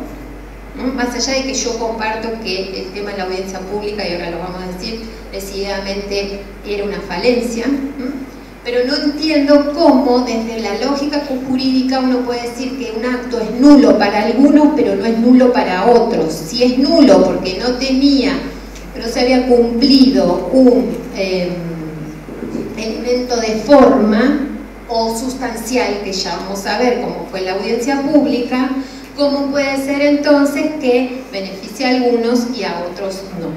más allá de que yo comparto que el tema de la audiencia pública, y ahora lo vamos a decir, decididamente era una falencia, pero no entiendo cómo desde la lógica jurídica uno puede decir que un acto es nulo para algunos pero no es nulo para otros. Si es nulo porque no se había cumplido un elemento de forma o sustancial, que ya vamos a ver cómo fue la audiencia pública, ¿cómo puede ser entonces que beneficie a algunos y a otros no?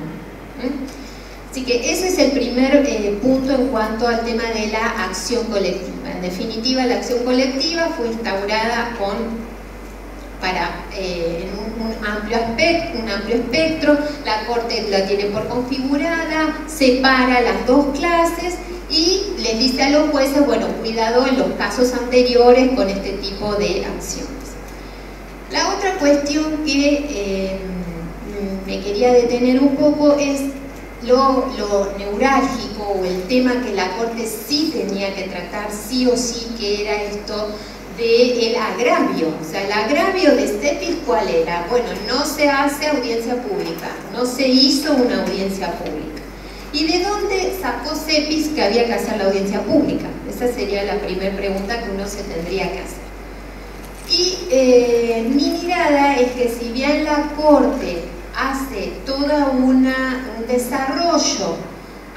Así que ese es el primer punto en cuanto al tema de la acción colectiva. En definitiva, la acción colectiva fue instaurada en un amplio espectro, la Corte la tiene por configurada, separa las dos clases y les dice a los jueces, bueno, cuidado en los casos anteriores con este tipo de acciones. La otra cuestión que me quería detener un poco es lo neurálgico o el tema que la Corte sí tenía que tratar, sí o sí, que era esto del agravio. O sea, el agravio de Cepis, ¿cuál era? Bueno, no se hace audiencia pública, no se hizo una audiencia pública. ¿Y de dónde sacó Cepis que había que hacer la audiencia pública? Esa sería la primera pregunta que uno se tendría que hacer. Y mi mirada es que si bien la Corte hace todo un desarrollo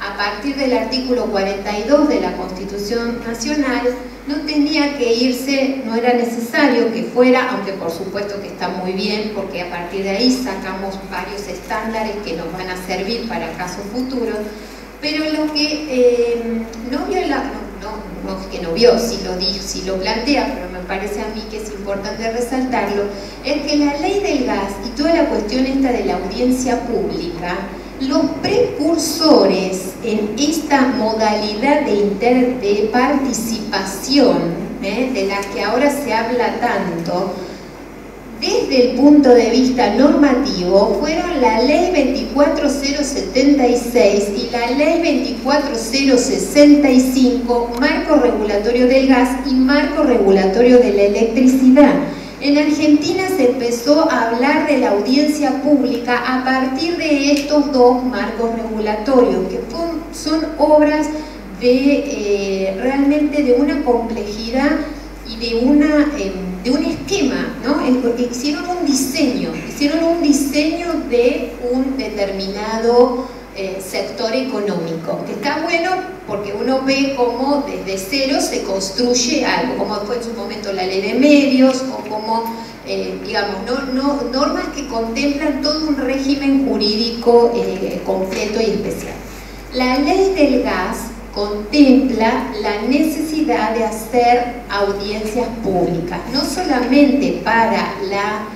a partir del artículo 42 de la Constitución Nacional, no tenía que irse, no era necesario que fuera, aunque por supuesto que está muy bien, porque a partir de ahí sacamos varios estándares que nos van a servir para casos futuros, pero lo que no vio no es que no vio, si lo plantea, pero me parece a mí que es importante resaltarlo, es que la ley del gas y toda la cuestión esta de la audiencia pública, los precursores en esta modalidad de participación, de la que ahora se habla tanto, desde el punto de vista normativo, fueron la Ley 24076 y la Ley 24065, marco regulatorio del gas y marco regulatorio de la electricidad. En Argentina se empezó a hablar de la audiencia pública a partir de estos dos marcos regulatorios, que son obras realmente de una complejidad y de un esquema, ¿no? Hicieron un diseño de un determinado sector económico, que está bueno porque uno ve cómo desde cero se construye algo, como fue en su momento la ley de medios, o como, digamos, normas que contemplan todo un régimen jurídico completo y especial. La ley del gas contempla la necesidad de hacer audiencias públicas, no solamente para la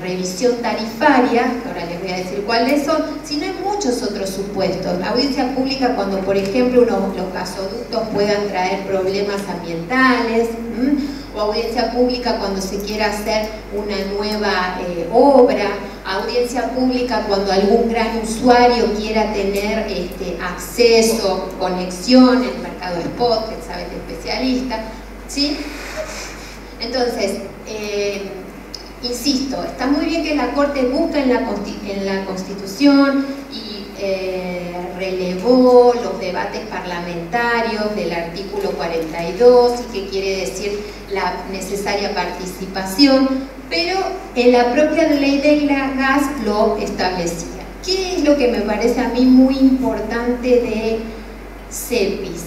revisión tarifaria, que ahora les voy a decir cuáles son, sino en muchos otros supuestos. La audiencia pública cuando, por ejemplo, los gasoductos puedan traer problemas ambientales, o audiencia pública cuando se quiera hacer una nueva obra, audiencia pública cuando algún gran usuario quiera tener acceso, conexión, el mercado spot, que sabe el especialista, ¿sí? Entonces, insisto, está muy bien que la Corte busca en la Constitución y relevó los debates parlamentarios del artículo 42 y que quiere decir la necesaria participación, pero en la propia ley del gas lo establecía. ¿Qué es lo que me parece a mí muy importante de Cepis?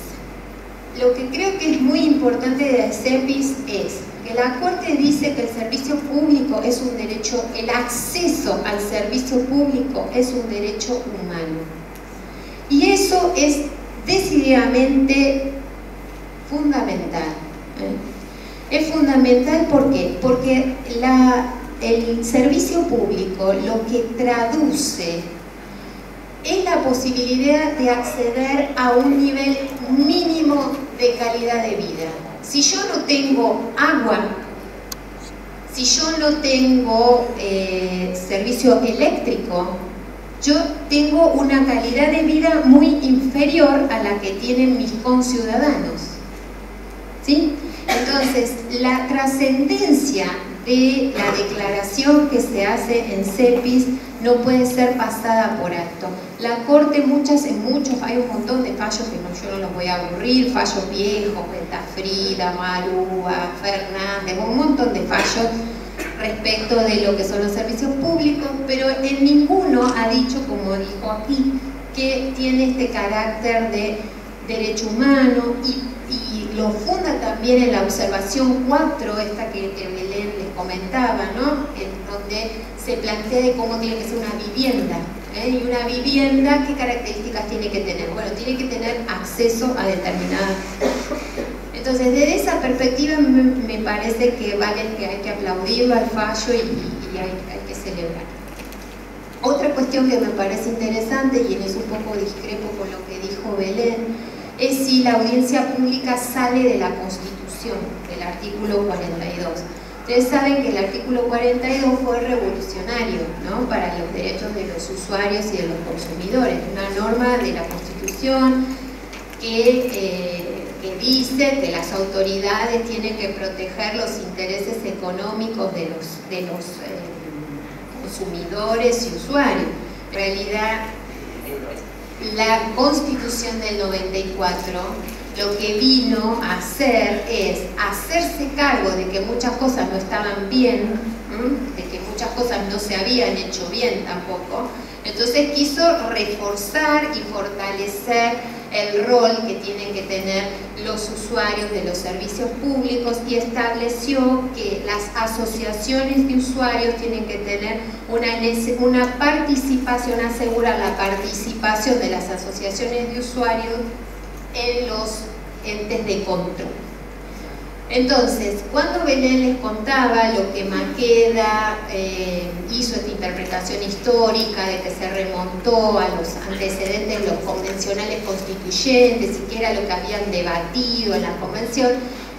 Lo que creo que es muy importante de Cepis es que la Corte dice que el servicio público es un derecho, el acceso al servicio público es un derecho humano. Y eso es decididamente fundamental. Es fundamental, ¿por qué? Porque el servicio público lo que traduce es la posibilidad de acceder a un nivel mínimo de calidad de vida. Si yo no tengo agua, si yo no tengo servicio eléctrico, yo tengo una calidad de vida muy inferior a la que tienen mis conciudadanos, ¿sí? Entonces, la trascendencia de la declaración que se hace en Cepis no puede ser pasada por alto. La Corte, hay un montón de fallos que yo no los voy a aburrir, fallos viejos, Frida, Marúa, Fernández, un montón de fallos respecto de lo que son los servicios públicos, pero en ninguno ha dicho, como dijo aquí, que tiene este carácter de derecho humano y lo funda también en la observación 4, esta que Belén les comentaba, ¿no? En donde se plantea de cómo tiene que ser una vivienda, y una vivienda, ¿qué características tiene que tener? Bueno, tiene que tener acceso a determinadas. Entonces, desde esa perspectiva me parece que hay que aplaudirlo al fallo y hay que celebrar. Otra cuestión que me parece interesante, y en eso un poco discrepo con lo que dijo Belén, es si la audiencia pública sale de la Constitución, del artículo 42. Ustedes saben que el artículo 42 fue revolucionario, ¿no?, para los derechos de los usuarios y de los consumidores. Una norma de la Constitución que dice que las autoridades tienen que proteger los intereses económicos de los consumidores y usuarios. En realidad, la Constitución del 94 lo que vino a hacer es hacerse cargo de que muchas cosas no estaban bien, de que muchas cosas no se habían hecho bien tampoco. Entonces quiso reforzar y fortalecer el rol que tienen que tener los usuarios de los servicios públicos y estableció que las asociaciones de usuarios tienen que tener una participación, asegurar la participación de las asociaciones de usuarios en los entes de control. Entonces, cuando Belén les contaba lo que Maqueda hizo esta interpretación histórica de que se remontó a los antecedentes de los convencionales constituyentes y que era lo que habían debatido en la convención,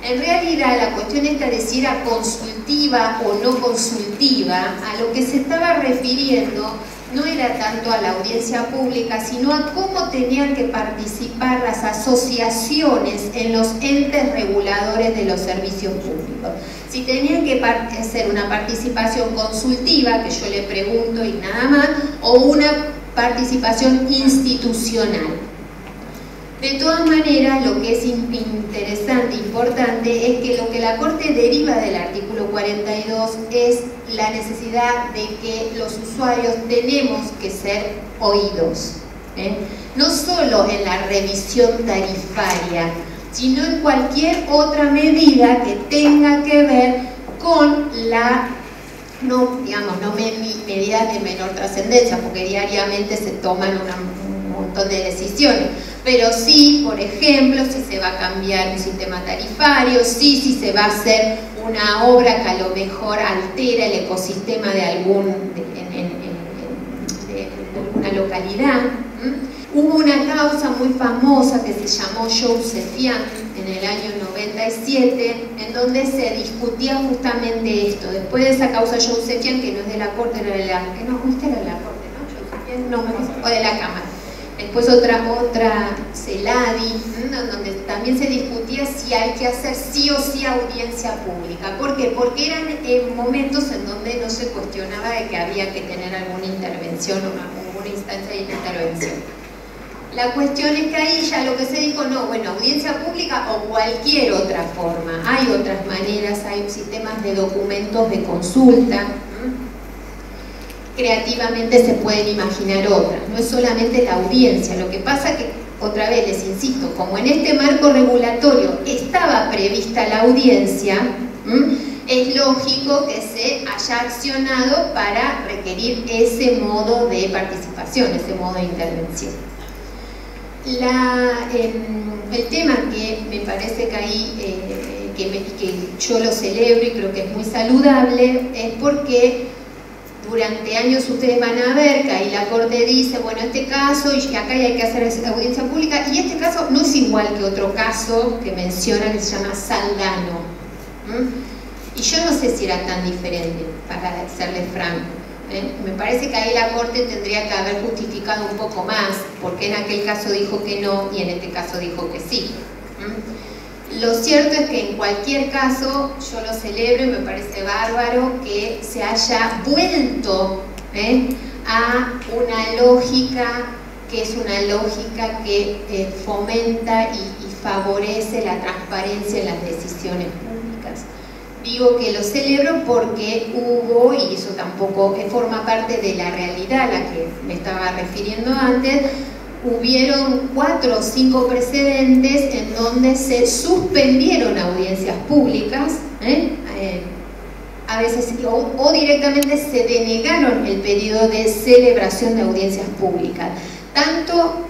en realidad la cuestión esta de si era consultiva o no consultiva, a lo que se estaba refiriendo no era tanto a la audiencia pública, sino a cómo tenían que participar las asociaciones en los entes reguladores de los servicios públicos. Si tenían que hacer una participación consultiva, que yo le pregunto y nada más, o una participación institucional. De todas maneras, lo que es interesante, importante, es que lo que la Corte deriva del artículo 42 es la necesidad de que los usuarios tenemos que ser oídos, no solo en la revisión tarifaria, sino en cualquier otra medida que tenga que ver con la, medidas de menor trascendencia, porque diariamente se toman un montón de decisiones, pero sí, por ejemplo, si se va a cambiar un sistema tarifario, sí, si se va a hacer una obra que a lo mejor altera el ecosistema de alguna localidad. Hubo una causa muy famosa que se llamó Josefian en el año 97, en donde se discutía justamente esto. Después de esa causa Josefian, que no es de la Corte, era de la Corte, ¿no? Josefian, o de la Cámara. Después otra Celadi, donde también se discutía si hay que hacer sí o sí audiencia pública. ¿Por qué? Porque eran momentos en donde no se cuestionaba de que había que tener alguna intervención o alguna instancia de intervención. La cuestión es que ahí ya lo que se dijo, no, bueno, audiencia pública o cualquier otra forma. Hay otras maneras, hay sistemas de documentos de consulta. Creativamente se pueden imaginar otras, no es solamente la audiencia. Lo que pasa que, otra vez les insisto, como en este marco regulatorio estaba prevista la audiencia, es lógico que se haya accionado para requerir ese modo de participación, ese modo de intervención. El tema que me parece que ahí, que yo lo celebro y creo que es muy saludable, es porque durante años ustedes van a ver que ahí la Corte dice, bueno, este caso, y acá hay que hacer audiencia pública, y este caso no es igual que otro caso que menciona que se llama Saldano. Y yo no sé si era tan diferente, para serles franco. Me parece que ahí la Corte tendría que haber justificado un poco más, porque en aquel caso dijo que no y en este caso dijo que sí. Lo cierto es que en cualquier caso yo lo celebro y me parece bárbaro que se haya vuelto a una lógica que es una lógica que fomenta y favorece la transparencia en las decisiones públicas. Digo que lo celebro porque hubo, y eso tampoco forma parte de la realidad a la que me estaba refiriendo antes, hubieron 4 o 5 precedentes en donde se suspendieron audiencias públicas, a veces o directamente se denegaron el pedido de celebración de audiencias públicas, tanto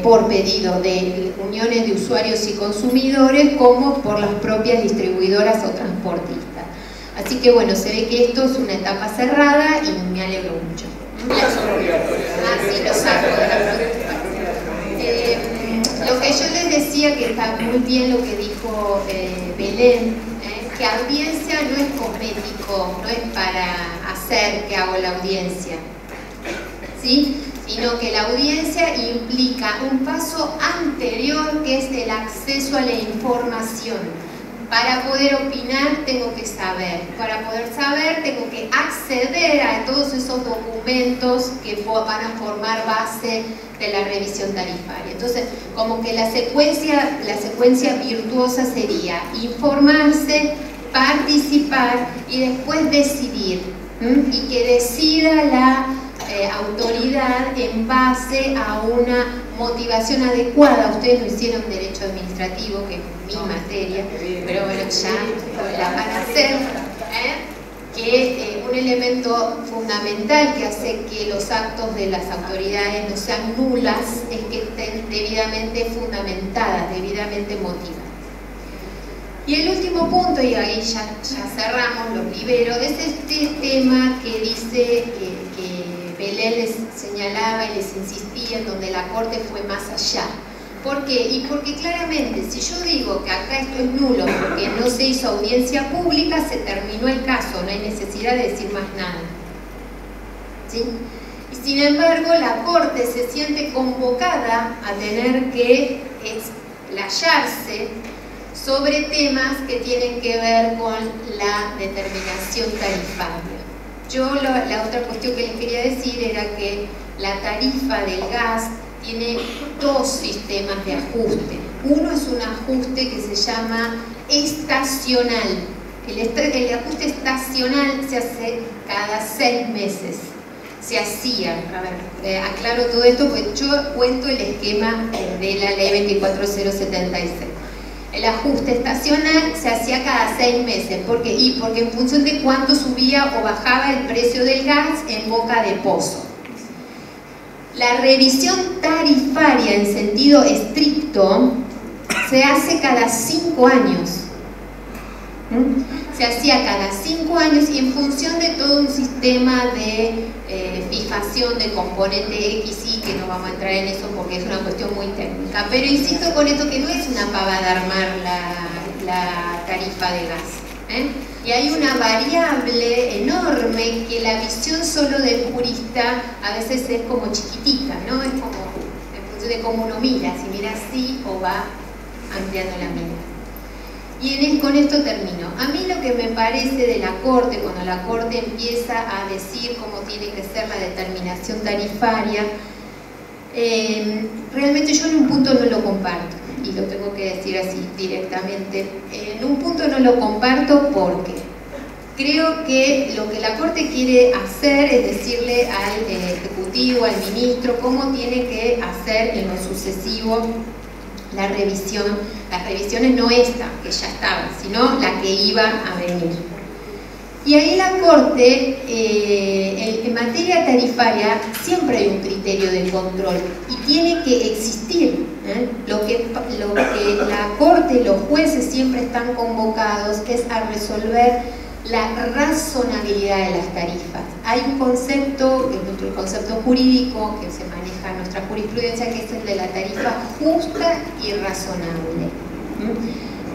por pedido de uniones de usuarios y consumidores como por las propias distribuidoras o transportistas. Así que bueno, se ve que esto es una etapa cerrada y me alegro mucho. Así lo saco de la productiva. Lo que yo les decía, que está muy bien lo que dijo Belén, que audiencia no es cosmético, no es para hacer que hago la audiencia, ¿sí? Sino que la audiencia implica un paso anterior, que es el acceso a la información. Para poder opinar tengo que saber, para poder saber tengo que acceder a todos esos documentos que van a formar base de la revisión tarifaria. Entonces, como que la secuencia virtuosa sería informarse, participar y después decidir, y que decida la autoridad en base a una motivación adecuada. Ustedes no hicieron derecho administrativo, que es mi materia, pero bueno, ya la van a hacer, que un elemento fundamental que hace que los actos de las autoridades no sean nulas es que estén debidamente fundamentadas, debidamente motivadas. Y el último punto, y ahí ya cerramos, los libero, es este tema que dice que Belén les señalaba y les insistía, en donde la Corte fue más allá. ¿Por qué? Y porque claramente, si yo digo que acá esto es nulo porque no se hizo audiencia pública, se terminó el caso, no hay necesidad de decir más nada, ¿sí? Y sin embargo, la Corte se siente convocada a tener que explayarse sobre temas que tienen que ver con la determinación tarifaria. Yo la otra cuestión que les quería decir era que la tarifa del gas tiene dos sistemas de ajuste. Uno es un ajuste que se llama estacional. El ajuste estacional se hace cada 6 meses. Se hacía, a ver, aclaro todo esto porque yo cuento el esquema de la ley 24076. El ajuste estacional se hacía cada 6 meses. ¿Por qué? Y porque en función de cuánto subía o bajaba el precio del gas en boca de pozo. La revisión tarifaria en sentido estricto se hace cada 5 años. Se hacía cada 5 años y en función de todo un sistema de fijación de componente X, Y, que no vamos a entrar en eso porque es una cuestión muy técnica. Pero insisto con esto que no es una pavada armar la tarifa de gas. Y hay una variable enorme que la visión solo del jurista a veces es como chiquitita, ¿no? Es como en función de cómo uno mira, si mira así o va ampliando la mirada. Y con esto termino. A mí lo que me parece de la Corte, cuando la Corte empieza a decir cómo tiene que ser la determinación tarifaria, realmente yo en un punto no lo comparto, y lo tengo que decir así directamente. En un punto no lo comparto porque creo que lo que la Corte quiere hacer es decirle al Ejecutivo, al Ministro, cómo tiene que hacer en lo sucesivo la revisión. Las revisiones no esta, que ya estaban, sino la que iba a venir. Y ahí la Corte, en materia tarifaria, siempre hay un criterio de control y tiene que existir. Lo que la Corte y los jueces siempre están convocados es a resolver la razonabilidad de las tarifas. Hay un concepto, que es nuestro concepto jurídico, que se maneja en nuestra jurisprudencia, que es el de la tarifa justa y razonable.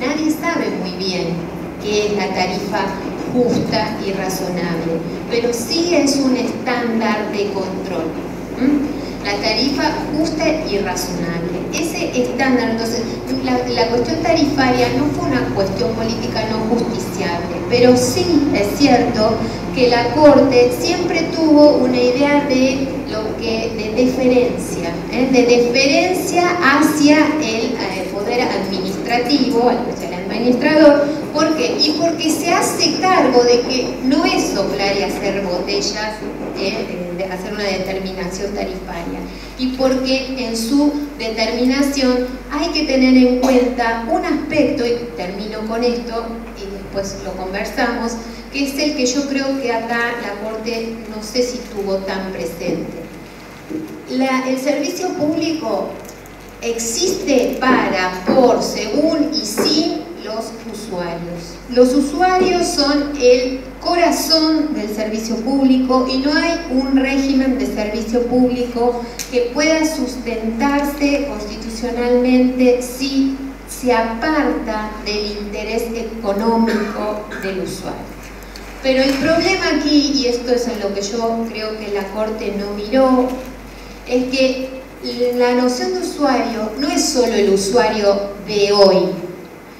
Nadie sabe muy bien qué es la tarifa justa y razonable, pero sí es un estándar de control. La tarifa justa y razonable. Ese estándar, entonces, la cuestión tarifaria no fue una cuestión política no justiciable, pero sí es cierto que la Corte siempre tuvo una idea de deferencia hacia el poder administrativo, al administrador. ¿Por qué? Y porque se hace cargo de que no es soplar y hacer botellas, de hacer una determinación tarifaria, y porque en su determinación hay que tener en cuenta un aspecto, y termino con esto y después lo conversamos, que es el que yo creo que acá la Corte no sé si tuvo tan presente. El servicio público existe para, por, según y sin los usuarios. Los usuarios son el corazón del servicio público y no hay un régimen de servicio público que pueda sustentarse constitucionalmente si se aparta del interés económico del usuario. Pero el problema aquí, y esto es en lo que yo creo que la Corte no miró, es que la noción de usuario no es solo el usuario de hoy,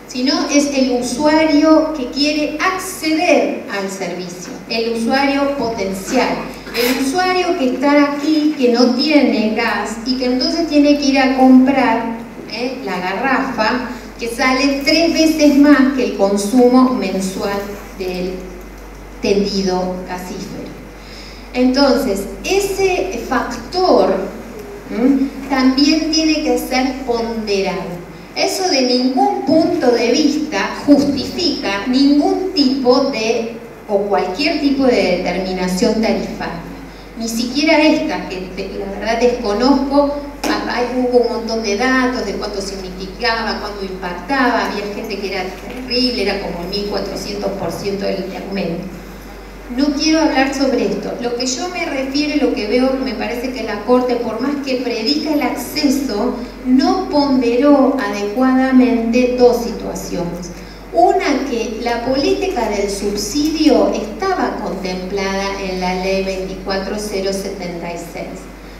sino es el usuario que quiere acceder al servicio, el usuario potencial, el usuario que está aquí, que no tiene gas y que entonces tiene que ir a comprar la garrafa que sale 3 veces más que el consumo mensual del tendido gasífero. Entonces, ese factor también tiene que ser ponderado. Eso de ningún punto de vista justifica ningún tipo de o cualquier tipo de determinación tarifaria. Ni siquiera esta, que la verdad desconozco. Hubo un montón de datos de cuánto significaba, cuánto impactaba, había gente que era terrible, era como el 1400% del aumento. No quiero hablar sobre esto. Lo que yo me refiero, lo que veo, me parece que la Corte, por más que predica el acceso, no ponderó adecuadamente dos situaciones. Una, que la política del subsidio estaba contemplada en la Ley 24076.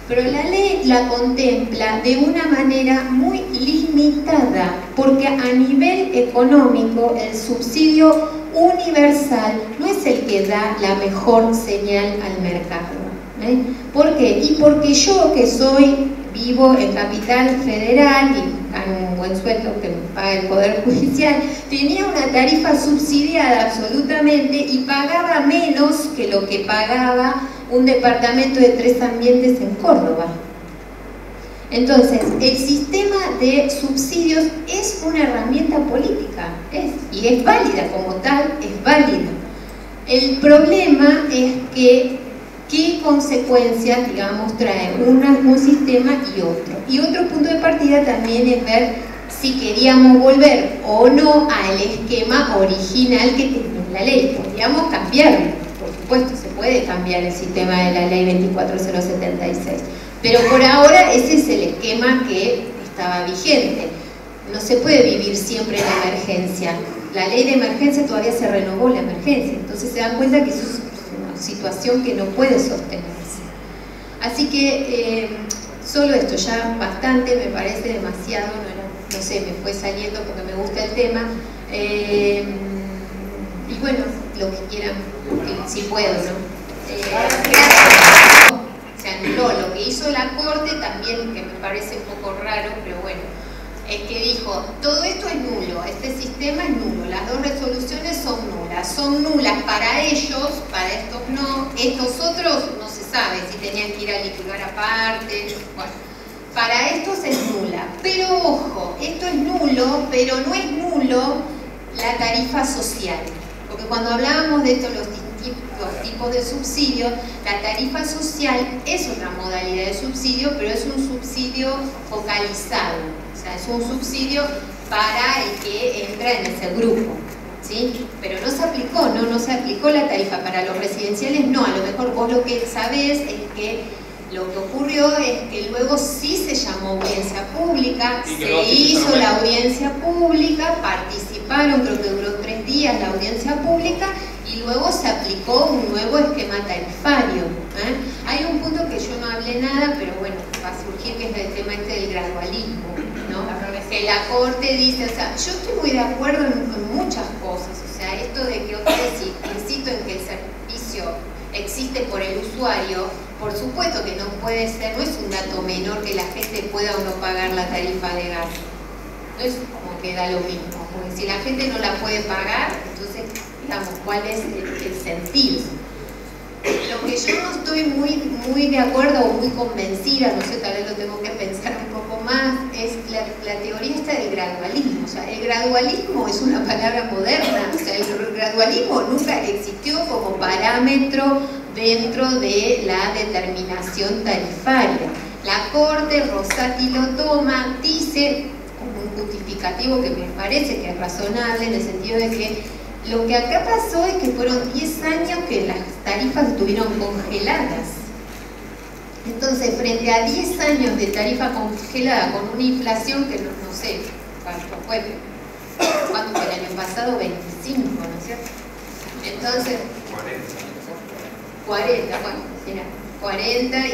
Pero la ley la contempla de una manera muy limitada, porque a nivel económico el subsidio universal no es el que da la mejor señal al mercado. ¿Por qué? Y porque yo, que vivo en Capital Federal y gano un buen sueldo que me paga el Poder Judicial, tenía una tarifa subsidiada absolutamente y pagaba menos que lo que pagaba un departamento de 3 ambientes en Córdoba. Entonces, el sistema de subsidios es una herramienta política, y es válida como tal, es válida. El problema es que qué consecuencias, digamos, trae un sistema y otro. Y otro punto de partida también es ver si queríamos volver o no al esquema original que tenía la ley. Podríamos cambiarlo, por supuesto, se puede cambiar el sistema de la ley 24076. Pero por ahora ese es el esquema que estaba vigente. No se puede vivir siempre en la emergencia. La ley de emergencia todavía se renovó la emergencia, entonces se dan cuenta que eso es una situación que no puede sostenerse. Así que solo esto, ya bastante, me parece demasiado, no sé, me fue saliendo porque me gusta el tema. Y bueno, lo que quieran, si puedo, ¿no? Se anuló. Lo que hizo la Corte también, que me parece un poco raro, pero bueno, es que dijo, todo esto es nulo, este sistema es nulo, las dos resoluciones son nulas para ellos, para estos no, estos otros no se sabe si tenían que ir a litigar aparte, bueno, para estos es nula, pero ojo, esto es nulo, pero no es nulo la tarifa social, porque cuando hablábamos de esto, los tipos de subsidio, la tarifa social es otra modalidad de subsidio, pero es un subsidio focalizado, o sea, es un subsidio para el que entra en ese grupo, ¿sí? Pero no se aplicó, no se aplicó la tarifa para los residenciales, no, a lo mejor vos lo que sabés es que lo que ocurrió es que luego sí se llamó audiencia pública, se hizo la audiencia pública, participaron, creo que duró 3 días la audiencia pública, y luego se aplicó un nuevo esquema tarifario. Hay un punto que yo no hablé nada, pero bueno, va a surgir, que es el tema del gradualismo, ¿no? Que la Corte dice, o sea, yo estoy muy de acuerdo en muchas cosas, o sea, esto de que otra vez insisto en que el servicio existe por el usuario, por supuesto que no puede ser, no es un dato menor que la gente pueda o no pagar la tarifa de gas, no es como que da lo mismo, porque si la gente no la puede pagar, entonces, digamos, ¿cuál es el sentido? Lo que yo no estoy muy de acuerdo o muy convencida, no sé, tal vez lo tengo que pensar un poco más, es la teoría esta del gradualismo. O sea, el gradualismo es una palabra moderna, o sea, el gradualismo nunca existió como parámetro dentro de la determinación tarifaria. La Corte, Rosati lo toma, dice, como un justificativo que me parece que es razonable, en el sentido de que lo que acá pasó es que fueron 10 años que las tarifas estuvieron congeladas. Entonces, frente a 10 años de tarifa congelada con una inflación que no sé cuánto bueno, ¿cuánto fue el año pasado? 25, ¿no es cierto? Entonces, 40, bueno, era 40 y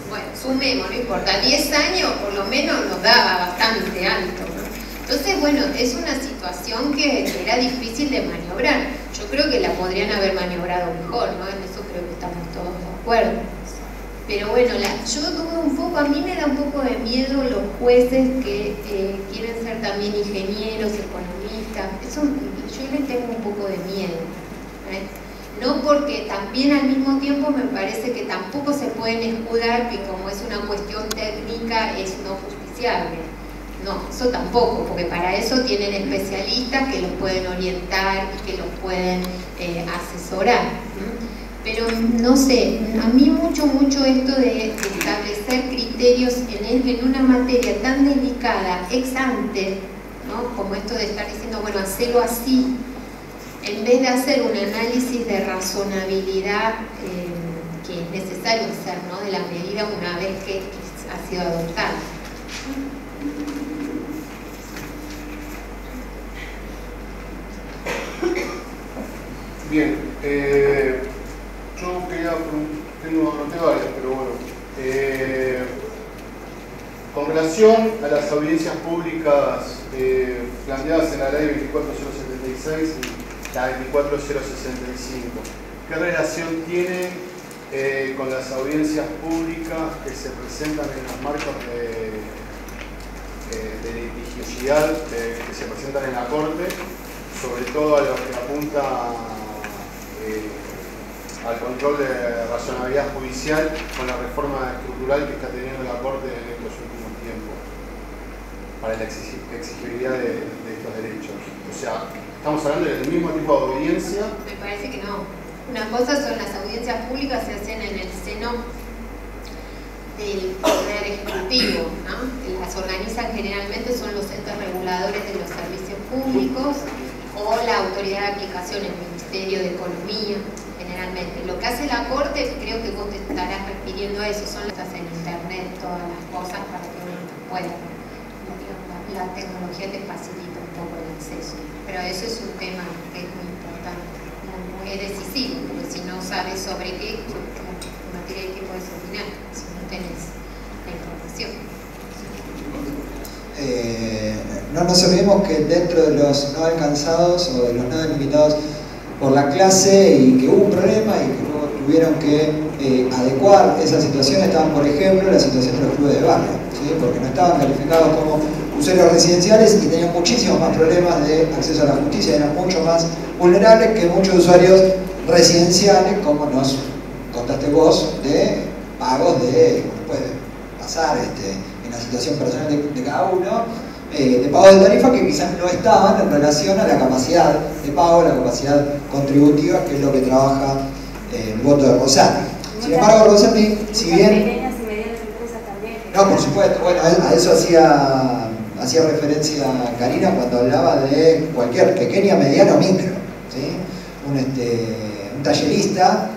bueno, sumemos, no importa, 10 años por lo menos nos daba bastante alto, ¿no? Entonces, bueno, es una situación que era difícil de maniobrar. Yo creo que la podrían haber maniobrado mejor, ¿no? En eso creo que estamos todos de acuerdo. Pero bueno, yo dudo un poco, a mí me da un poco de miedo los jueces que quieren ser también ingenieros, economistas. Eso yo les tengo un poco de miedo, ¿eh? No, porque también al mismo tiempo me parece que tampoco se pueden escudar que como es una cuestión técnica es no justiciable. No, eso tampoco, porque para eso tienen especialistas que los pueden orientar y que los pueden asesorar. Pero no sé, a mí mucho esto de establecer criterios en una materia tan delicada, ex ante, ¿no? Como esto de estar diciendo, bueno, hacelo así, en vez de hacer un análisis de razonabilidad que es necesario hacer, ¿no? De la medida una vez que ha sido adoptada. Bien, yo quería, anoté varias, pero bueno. Con relación a las audiencias públicas planteadas en la ley 24076 y la 24065, ¿qué relación tienen con las audiencias públicas que se presentan en los marcos de litigiosidad que se presentan en la Corte, sobre todo a lo que apunta al control de razonabilidad judicial con la reforma estructural que está teniendo la Corte en estos últimos tiempos para la exigibilidad de estos derechos? O sea, ¿estamos hablando del mismo tipo de audiencia? Me parece que no. Una cosa son las audiencias públicas que se hacen en el seno del Poder Ejecutivo, ¿no? Las organizan generalmente son los entes reguladores de los servicios públicos o la autoridad de aplicación, el Ministerio de Economía, generalmente. Lo que hace la Corte, creo que vos te estarás refiriendo a eso, son las en internet, todas las cosas para que uno pueda. La tecnología te facilita un poco el acceso, pero eso es un tema que es muy importante, muy decisivo, porque si no sabes sobre qué materia que puedes opinar, si no tenés la información. No nos olvidemos que dentro de los no alcanzados o de los no delimitados por la clase y que hubo un problema y que luego tuvieron que adecuar esa situación, estaban por ejemplo la situación de los clubes de barrio, ¿sí? Porque no estaban calificados como usuarios residenciales y tenían muchísimos más problemas de acceso a la justicia, eran mucho más vulnerables que muchos usuarios residenciales, como nos contaste vos, de pagos de, como puede pasar en la situación personal de cada uno, de pagos de tarifa que quizás no estaban en relación a la capacidad de pago, la capacidad contributiva, que es lo que trabaja el voto de Rosati. Sin embargo, Rosati, si bien... pequeñas y medianas empresas también. No, por supuesto, bueno, a eso hacía referencia Karina cuando hablaba de cualquier pequeña, mediana o micro, ¿sí? Un tallerista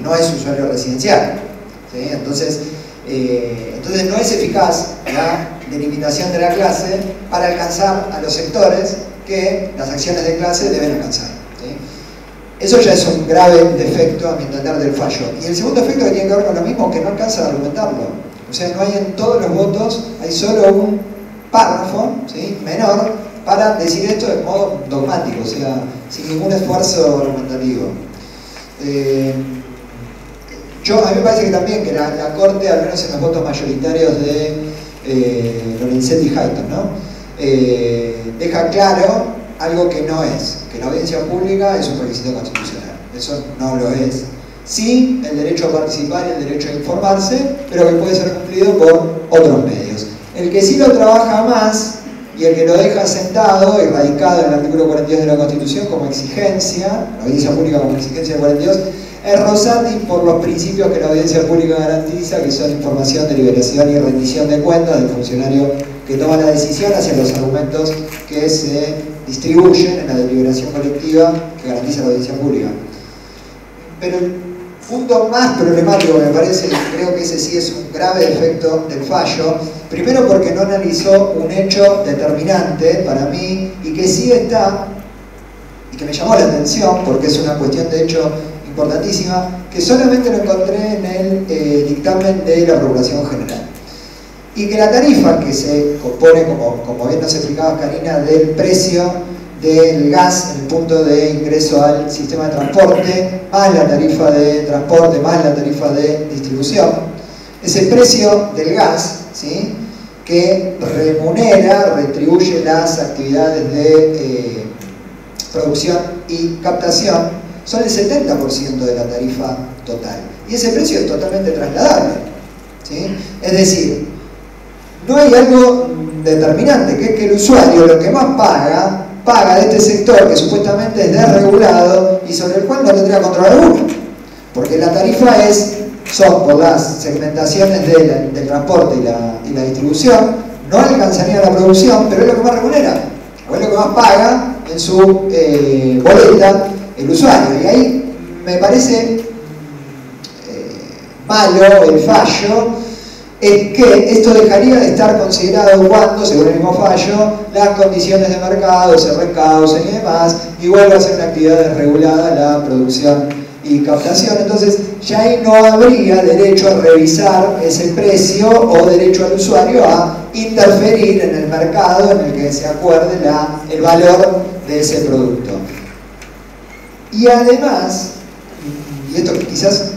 no es usuario residencial, ¿sí? Entonces no es eficaz la delimitación de la clase para alcanzar a los sectores que las acciones de clase deben alcanzar, ¿sí? Eso ya es un grave defecto a mi entender del fallo. Y el segundo efecto que tiene que ver con lo mismo, que no alcanza a argumentarlo. O sea, no hay en todos los votos, hay solo un párrafo, ¿sí? Menor para decir esto de modo dogmático, o sea, sin ningún esfuerzo argumentativo. A mí me parece que también que la Corte, al menos en los votos mayoritarios de Lorenzetti y Hayton, ¿no? Deja claro algo que no es, que la audiencia pública es un requisito constitucional, eso no lo es. Sí, el derecho a participar y el derecho a informarse, pero que puede ser cumplido por otros medios. El que sí lo trabaja más y el que lo deja sentado y radicado en el artículo 42 de la Constitución como exigencia, la audiencia pública como exigencia del 42, es Rosati por los principios que la audiencia pública garantiza, que son información, deliberación y rendición de cuentas del funcionario que toma la decisión hacia los argumentos que se distribuyen en la deliberación colectiva que garantiza la audiencia pública. Pero punto más problemático me parece, y creo que ese sí es un grave defecto del fallo, primero porque no analizó un hecho determinante para mí y que sí está, y que me llamó la atención porque es una cuestión de hecho importantísima, que solamente lo encontré en el dictamen de la Procuración General. Y que la tarifa que se compone, como bien nos explicaba Karina, del precio del gas en el punto de ingreso al sistema de transporte, más la tarifa de transporte, más la tarifa de distribución, ese precio del gas, ¿sí?, que remunera, retribuye las actividades de producción y captación, son el 70% de la tarifa total. Y ese precio es totalmente trasladable, ¿sí? Es decir, no hay algo determinante, que es que el usuario lo que más paga de este sector que supuestamente es desregulado y sobre el cual no tendría control alguno. Porque la tarifa son por las segmentaciones del transporte y la distribución, no alcanzaría la producción, pero es lo que más remunera, o es lo que más paga en su boleta el usuario. Y ahí me parece malo el fallo, es que esto dejaría de estar considerado cuando, según el mismo fallo, las condiciones de mercado se recausen y demás, y vuelve a ser una actividad desregulada la producción y captación. Entonces ya ahí no habría derecho a revisar ese precio o derecho al usuario a interferir en el mercado en el que se acuerde el valor de ese producto. Y además, y esto quizás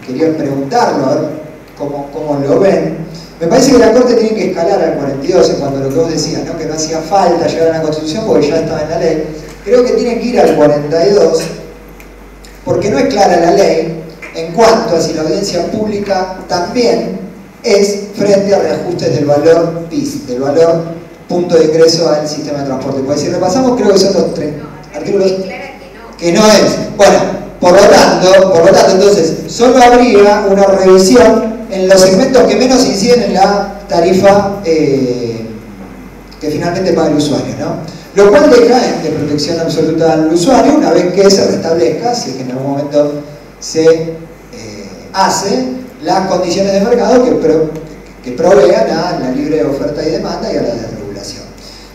quería preguntarlo, a ver cómo lo ven, me parece que la Corte tiene que escalar al 42 en cuanto a lo que vos decías, ¿no?, que no hacía falta llegar a la Constitución porque ya estaba en la ley. Creo que tiene que ir al 42 porque no es clara la ley en cuanto a si la audiencia pública también es frente a reajustes del valor PIS, del valor punto de ingreso al sistema de transporte. Pues si repasamos, creo que son los tres artículos que no es. Bueno, por lo tanto, entonces, solo habría una revisión en los segmentos que menos inciden en la tarifa que finalmente paga el usuario, ¿no? Lo cual deja de protección absoluta al usuario una vez que se restablezca, si es que en algún momento se hace, las condiciones de mercado que provean a la libre oferta y demanda y a la desregulación.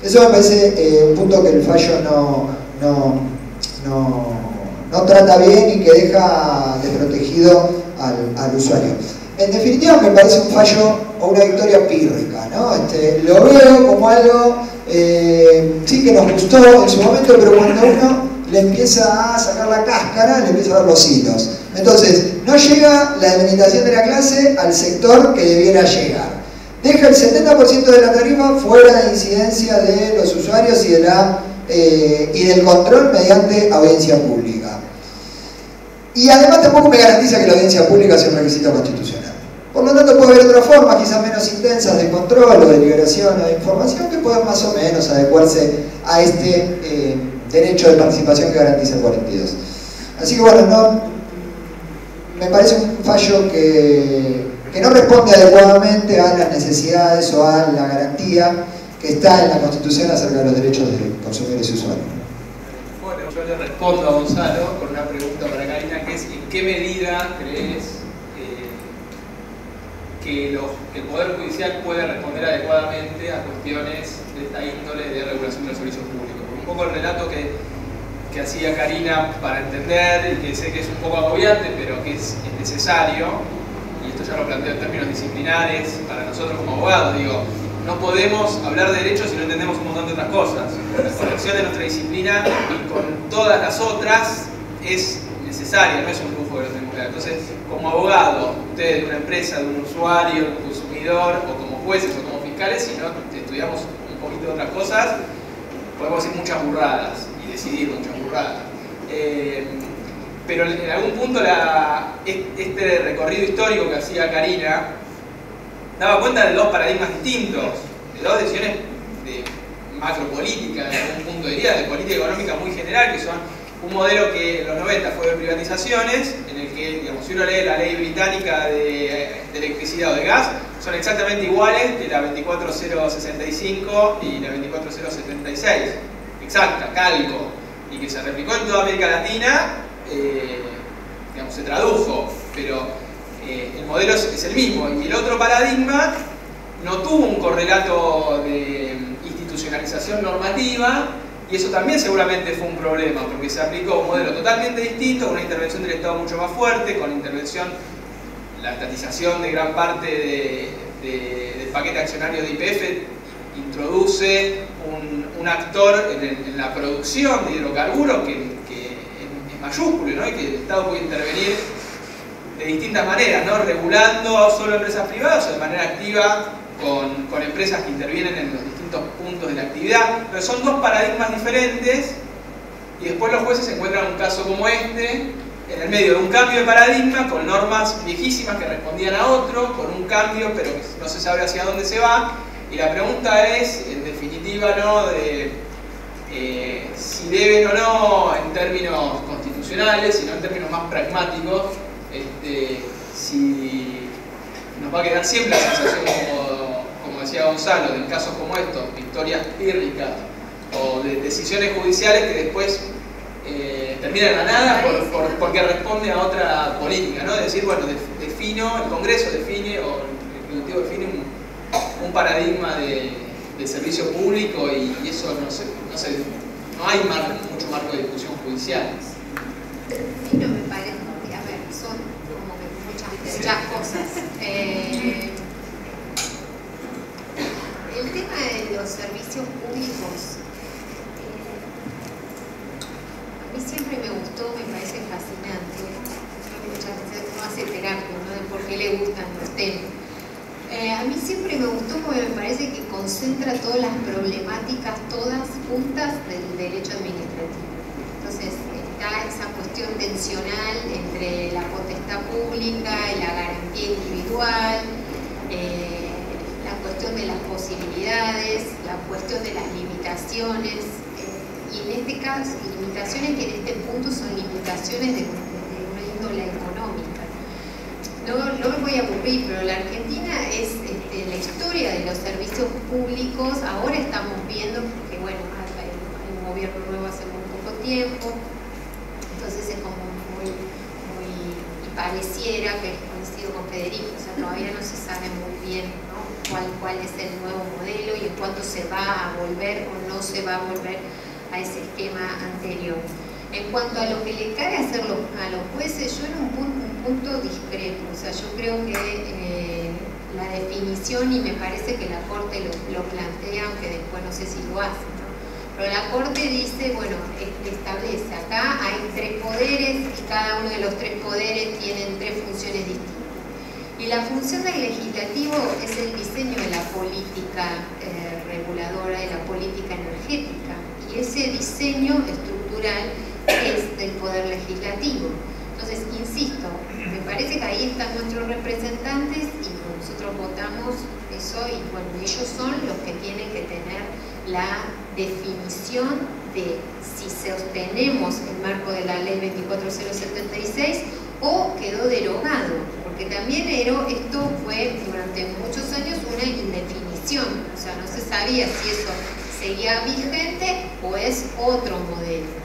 Eso me parece un punto que el fallo no trata bien y que deja desprotegido al usuario. En definitiva, me parece un fallo o una victoria pírrica, ¿no? Lo veo como algo sí que nos gustó en su momento, pero cuando uno le empieza a sacar la cáscara, le empieza a ver los hilos. Entonces, no llega la delimitación de la clase al sector que debiera llegar. Deja el 70% de la tarifa fuera de incidencia de los usuarios y del control mediante audiencia pública. Y además tampoco me garantiza que la audiencia pública sea un requisito constitucional. Por lo tanto, puede haber otras formas, quizás menos intensas, de control o de liberación o de información que puedan más o menos adecuarse a este derecho de participación que garantiza el 42. Así que bueno, me parece un fallo que no responde adecuadamente a las necesidades o a la garantía que está en la Constitución acerca de los derechos de consumidores y usuarios. Bueno, yo le respondo a Gonzalo con una pregunta para Karina, que es ¿en qué medida crees que el Poder Judicial puede responder adecuadamente a cuestiones de esta índole de regulación de los servicios públicos? Porque un poco el relato que hacía Karina para entender, y que sé que es un poco agobiante, pero que es necesario, y esto ya lo planteo en términos disciplinares para nosotros como abogados, digo, no podemos hablar de derechos si no entendemos un montón de otras cosas. La conexión de nuestra disciplina con todas las otras es necesaria, no es un lujo que lo tenemos que dar. Entonces, como abogado, ustedes de una empresa, de un usuario, de un consumidor, o como jueces o como fiscales, si no estudiamos un poquito de otras cosas, podemos decir muchas burradas y decidir muchas burradas. Pero en algún punto este recorrido histórico que hacía Karina daba cuenta de dos paradigmas distintos, de dos decisiones de macropolítica, de algún punto diría, de política económica muy general, que son un modelo que en los 90 fue de privatizaciones, en el que, digamos, si uno lee la ley británica de electricidad o de gas, son exactamente iguales que la 24065 y la 24076, exacta, calco, y que se replicó en toda América Latina, digamos, se tradujo, pero el modelo es el mismo. Y el otro paradigma no tuvo un correlato de institucionalización normativa, y eso también seguramente fue un problema, porque se aplicó un modelo totalmente distinto, con una intervención del Estado mucho más fuerte, con la estatización de gran parte del paquete accionario de YPF, introduce un actor en la producción de hidrocarburos que es mayúsculo, ¿no? Y que el Estado puede intervenir de distintas maneras, ¿no? Regulando solo empresas privadas o de manera activa con empresas que intervienen en los distintos puntos de la actividad. Pero son dos paradigmas diferentes, y después los jueces encuentran un caso como este en el medio de un cambio de paradigma, con normas viejísimas que respondían a otro, con un cambio pero que no se sabe hacia dónde se va. Y la pregunta es, en definitiva, ¿no?, de si deben o no, en términos constitucionales, sino en términos más pragmáticos, si nos va a quedar siempre la sensación, como decía Gonzalo, de casos como estos, victorias pírricas o de decisiones judiciales que después terminan ganadas porque responde a otra política, ¿no? Es decir, bueno, defino, el Congreso define, o el Ejecutivo define un paradigma de servicio público, y eso no hay mucho marco de discusión judicial. Sí, no me parece, a ver, son como que muchas cosas. El tema de los servicios públicos, a mí siempre me gustó, me parece fascinante. Muchas veces uno hace terapia, ¿no?, de por qué le gustan los temas. A mí siempre me gustó porque me parece que concentra todas las problemáticas, todas juntas, del derecho administrativo. Entonces está esa cuestión tensional entre la potestad pública y la garantía individual, la cuestión de las posibilidades, la cuestión de las limitaciones, y en este caso, limitaciones que en este punto son limitaciones de una índole económica. No me voy a aburrir, pero la Argentina es la historia de los servicios públicos. Ahora estamos viendo, porque bueno, hay un gobierno nuevo hace muy poco tiempo, entonces es como y pareciera que coincido con Federico, o sea, todavía no se sabe muy bien, ¿no?, cuál es el nuevo modelo y en cuánto se va a volver o no se va a volver a ese esquema anterior. En cuanto a lo que le cabe hacer a los jueces, yo en un punto discrepo. O sea, yo creo que la definición, y me parece que la Corte lo plantea, aunque después no sé si lo hace, ¿no? Pero la Corte dice, bueno, establece, acá hay tres poderes y cada uno de los tres poderes tienen tres funciones distintas. Y la función del legislativo es el diseño de la política reguladora, de la política energética. Y ese diseño estructural es del poder legislativo. Entonces, insisto, me parece que ahí están nuestros representantes y nosotros votamos eso, y bueno, ellos son los que tienen que tener la definición de si sostenemos el marco de la ley 24076 o quedó derogado, porque también esto fue durante muchos años una indefinición, o sea, no se sabía si eso seguía vigente o es otro modelo.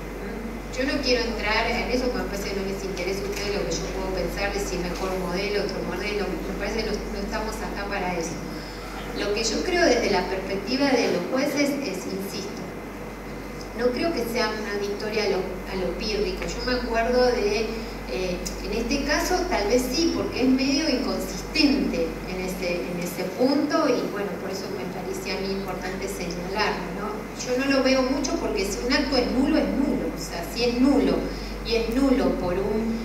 Yo no quiero entrar en eso, porque me parece que no les interesa a ustedes lo que yo puedo pensar de si es mejor un modelo, otro modelo. Me parece que no estamos acá para eso. Lo que yo creo desde la perspectiva de los jueces es, insisto, no creo que sea una victoria a lo pírrico. Yo me acuerdo de, en este caso tal vez sí, porque es medio inconsistente en ese punto, y bueno, por eso me parece a mí importante señalarlo, ¿no? Yo no lo veo mucho, porque si un acto es nulo, es nulo. O sea, si es nulo y es nulo por un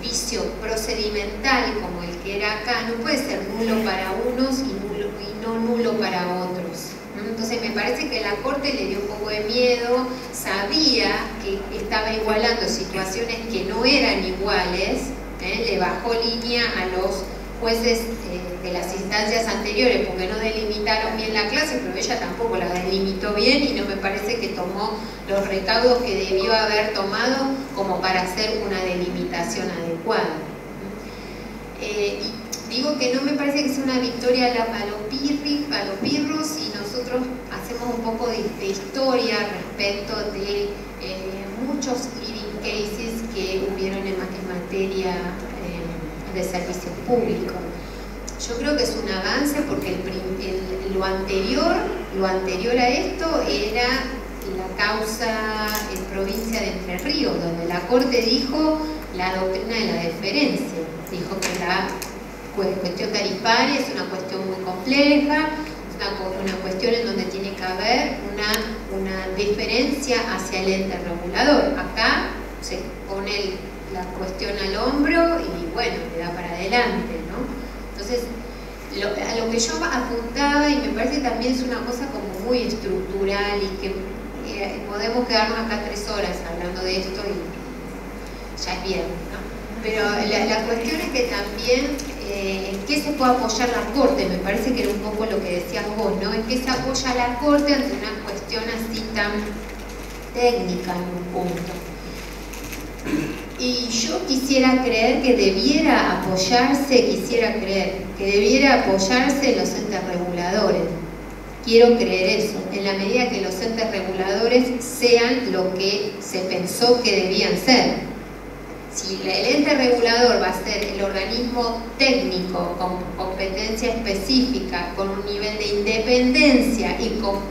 vicio procedimental como el que era acá, no puede ser nulo para unos y no nulo para otros, ¿no? Entonces me parece que la Corte le dio un poco de miedo, sabía que estaba igualando situaciones que no eran iguales, le bajó línea a los jueces de las instancias anteriores porque no delimitaron bien la clase, pero ella tampoco la delimitó bien y no me parece que tomó los recaudos que debió haber tomado como para hacer una delimitación adecuada. Y digo que no me parece que sea una victoria a lo pirro, si nosotros hacemos un poco de historia respecto de muchos ir y cases que hubieron en materia de servicios públicos. Yo creo que es un avance porque lo anterior a esto era la causa en provincia de Entre Ríos, donde la Corte dijo la doctrina de la deferencia, dijo que la cuestión tarifaria es una cuestión muy compleja, es una cuestión en donde tiene que haber una deferencia hacia el ente regulador. Acá se pone la cuestión al hombro y bueno, le da para adelante, ¿no? Entonces, a lo que yo apuntaba, y me parece que también es una cosa como muy estructural y que podemos quedarnos acá 3 horas hablando de esto y ya es bien, ¿no? Pero la cuestión es que también en qué se puede apoyar la Corte, me parece que era un poco lo que decías vos, ¿no? En qué se apoya la Corte ante una cuestión así tan técnica en un punto. Y yo quisiera creer que debiera apoyarse en los entes reguladores. Quiero creer eso, en la medida que los entes reguladores sean lo que se pensó que debían ser. Si el ente regulador va a ser el organismo técnico con competencia específica, con un nivel de independencia y con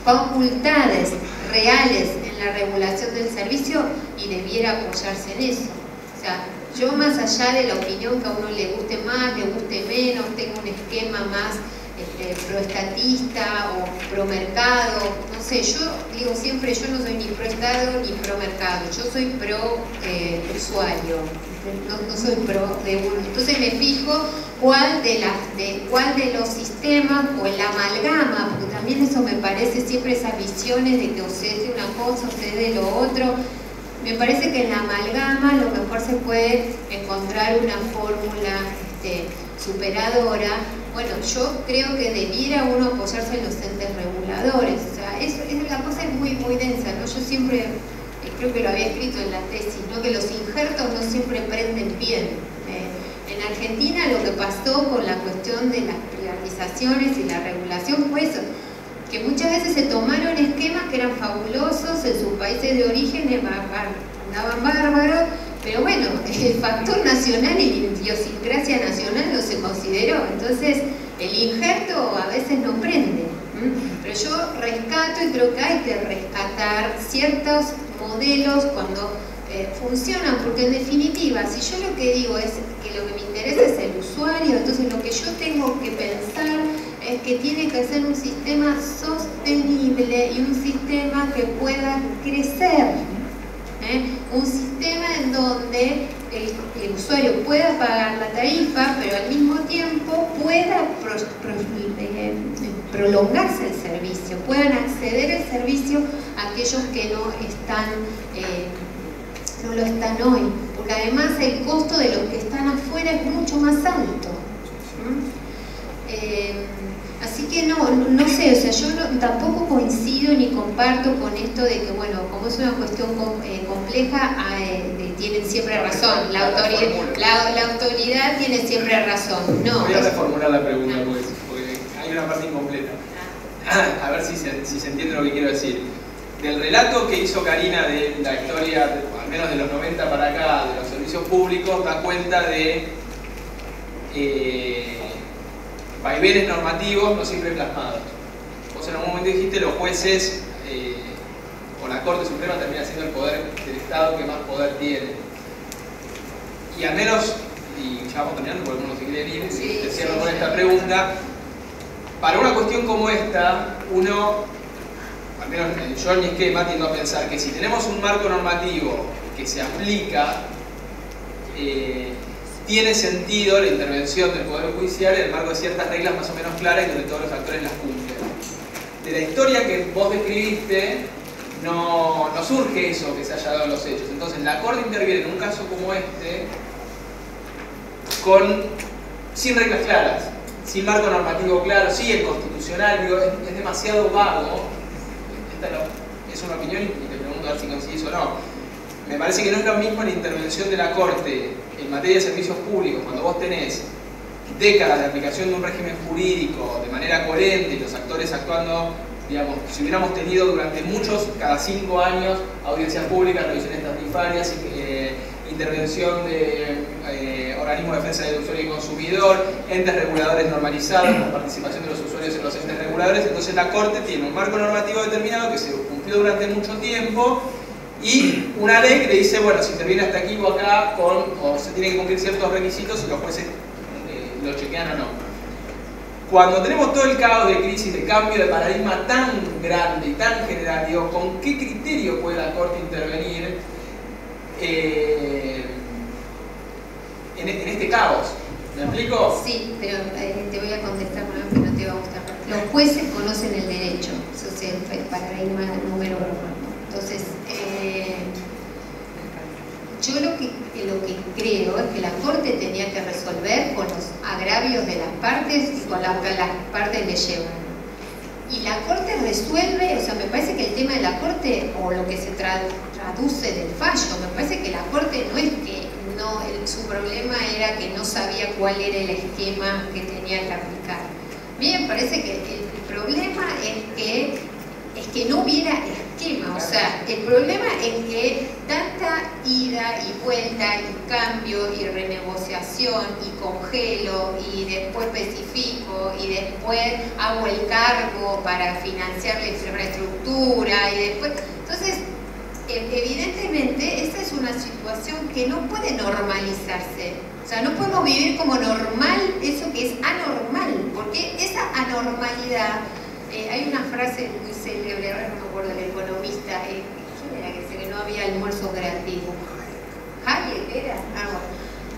facultades reales en la regulación del servicio, y debiera apoyarse en eso. O sea, yo más allá de la opinión que a uno le guste más, le guste menos, tengo un esquema más proestatista o pro mercado, no sé, yo digo siempre, yo no soy ni pro Estado ni pro mercado, yo soy pro usuario, no soy pro de uno. Entonces me fijo cuál de los sistemas o el amalgama, porque también eso me parece siempre esas visiones de que o se es de una cosa o se es de lo otro. Me parece que en la amalgama a lo mejor se puede encontrar una fórmula superadora. Bueno, yo creo que debiera uno apoyarse en los entes reguladores. O sea, la cosa es muy, muy densa, ¿no? Yo siempre, creo que lo había escrito en la tesis, ¿no? Que los injertos no siempre prenden bien. En Argentina lo que pasó con la cuestión de las privatizaciones y la regulación fue eso, que muchas veces se tomaron esquemas que eran fabulosos en sus países de origen, andaban bárbaros, pero bueno, el factor nacional y la idiosincrasia nacional no se consideró, entonces el injerto a veces no prende. Pero yo rescato y creo que hay que rescatar ciertos modelos cuando funcionan, porque en definitiva, si yo lo que digo es que lo que me interesa es el usuario, entonces lo que yo tengo que pensar es que tiene que ser un sistema sostenible y un sistema que pueda crecer. Un sistema en donde el usuario pueda pagar la tarifa, pero al mismo tiempo pueda prolongarse el servicio, puedan acceder al servicio a aquellos que no lo están hoy, porque además el costo de los que están afuera es mucho más alto. Así que no sé, o sea, yo tampoco coincido ni comparto con esto de que, bueno, como es una cuestión compleja, tienen siempre razón, la autoridad tiene siempre razón. No. Voy a reformular la pregunta porque hay una parte incompleta. A ver si se entiende lo que quiero decir. Del relato que hizo Karina de la historia, al menos de los 90 para acá, de los servicios públicos, da cuenta de vaivenes normativos no siempre plasmados. Vos en algún momento dijiste los jueces o la Corte Suprema termina siendo el poder del Estado que más poder tiene. Y al menos, y ya vamos terminando porque uno se quiere ir, te cierro con esta pregunta, para una cuestión como esta, uno, al menos yo en mi esquema tiendo a pensar que si tenemos un marco normativo que se aplica, tiene sentido la intervención del Poder Judicial en el marco de ciertas reglas más o menos claras y donde todos los actores las cumplen. De la historia que vos describiste, no surge eso que se haya dado en los hechos. Entonces la Corte interviene en un caso como este sin reglas claras, sin marco normativo claro, sí el constitucional, digo, es demasiado vago. Esta es una opinión y te pregunto a ver si coincidís o no. Me parece que no es lo mismo la intervención de la Corte en materia de servicios públicos cuando vos tenés décadas de aplicación de un régimen jurídico de manera coherente y los actores actuando digamos, si hubiéramos tenido durante cada 5 años, audiencias públicas, revisiones tarifarias, intervención de organismos de defensa del usuario y consumidor, entes reguladores normalizados, la participación de los usuarios en los entes reguladores, entonces la Corte tiene un marco normativo determinado que se cumplió durante mucho tiempo y una ley que le dice, bueno, si interviene hasta aquí o acá, o se tienen que cumplir ciertos requisitos y los jueces lo chequean o no. Cuando tenemos todo el caos de crisis, de cambio de paradigma tan grande y tan general, digo, ¿con qué criterio puede la Corte intervenir en este caos? ¿Me explico? Sí, pero te voy a contestar con algo que no te va a gustar. Los jueces conocen el derecho, eso es el paradigma número 1. Entonces, yo lo que creo es que la Corte tenía que resolver con los agravios de las partes y con las partes le llevan. Y la Corte resuelve, o sea, me parece que el tema de la Corte, o lo que se traduce del fallo, me parece que la Corte no es que su problema era que no sabía cuál era el esquema que tenía que aplicar. A mí me parece que el problema es que no hubiera esquema, o sea, el problema es que tanta ida y vuelta y cambio y renegociación y congelo y después especifico y después hago el cargo para financiar la infraestructura y después, entonces evidentemente esta es una situación que no puede normalizarse, o sea, no podemos vivir como normal eso que es anormal, porque esa anormalidad, hay una frase muy célebre, ahora no me acuerdo del economista, ¿quién era que dice que no había almuerzo gratis? Hayek era,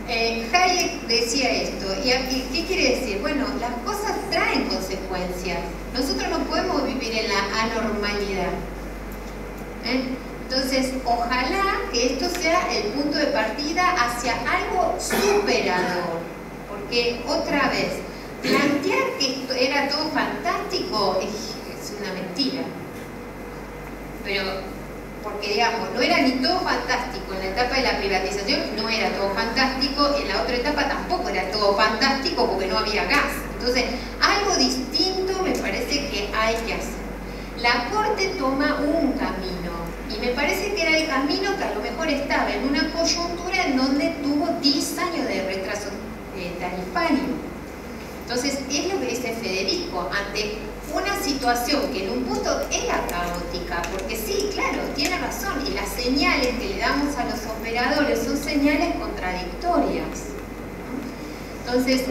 Hayek decía esto, ¿y qué quiere decir? Bueno, las cosas traen consecuencias, nosotros no podemos vivir en la anormalidad. Entonces, ojalá que esto sea el punto de partida hacia algo superador, porque otra vez, plantear que esto era todo fantástico es una mentira. Pero, porque digamos, no era ni todo fantástico en la etapa de la privatización, no era todo fantástico, en la otra etapa tampoco era todo fantástico porque no había gas. Entonces, algo distinto me parece que hay que hacer. La Corte toma un camino, y me parece que era el camino que a lo mejor estaba en una coyuntura en donde tuvo 10 años de retraso tarifario. Entonces, es lo que dice Federico, ante una situación que en un punto era caótica, porque sí, claro, tiene razón, y las señales que le damos a los operadores son señales contradictorias. Entonces,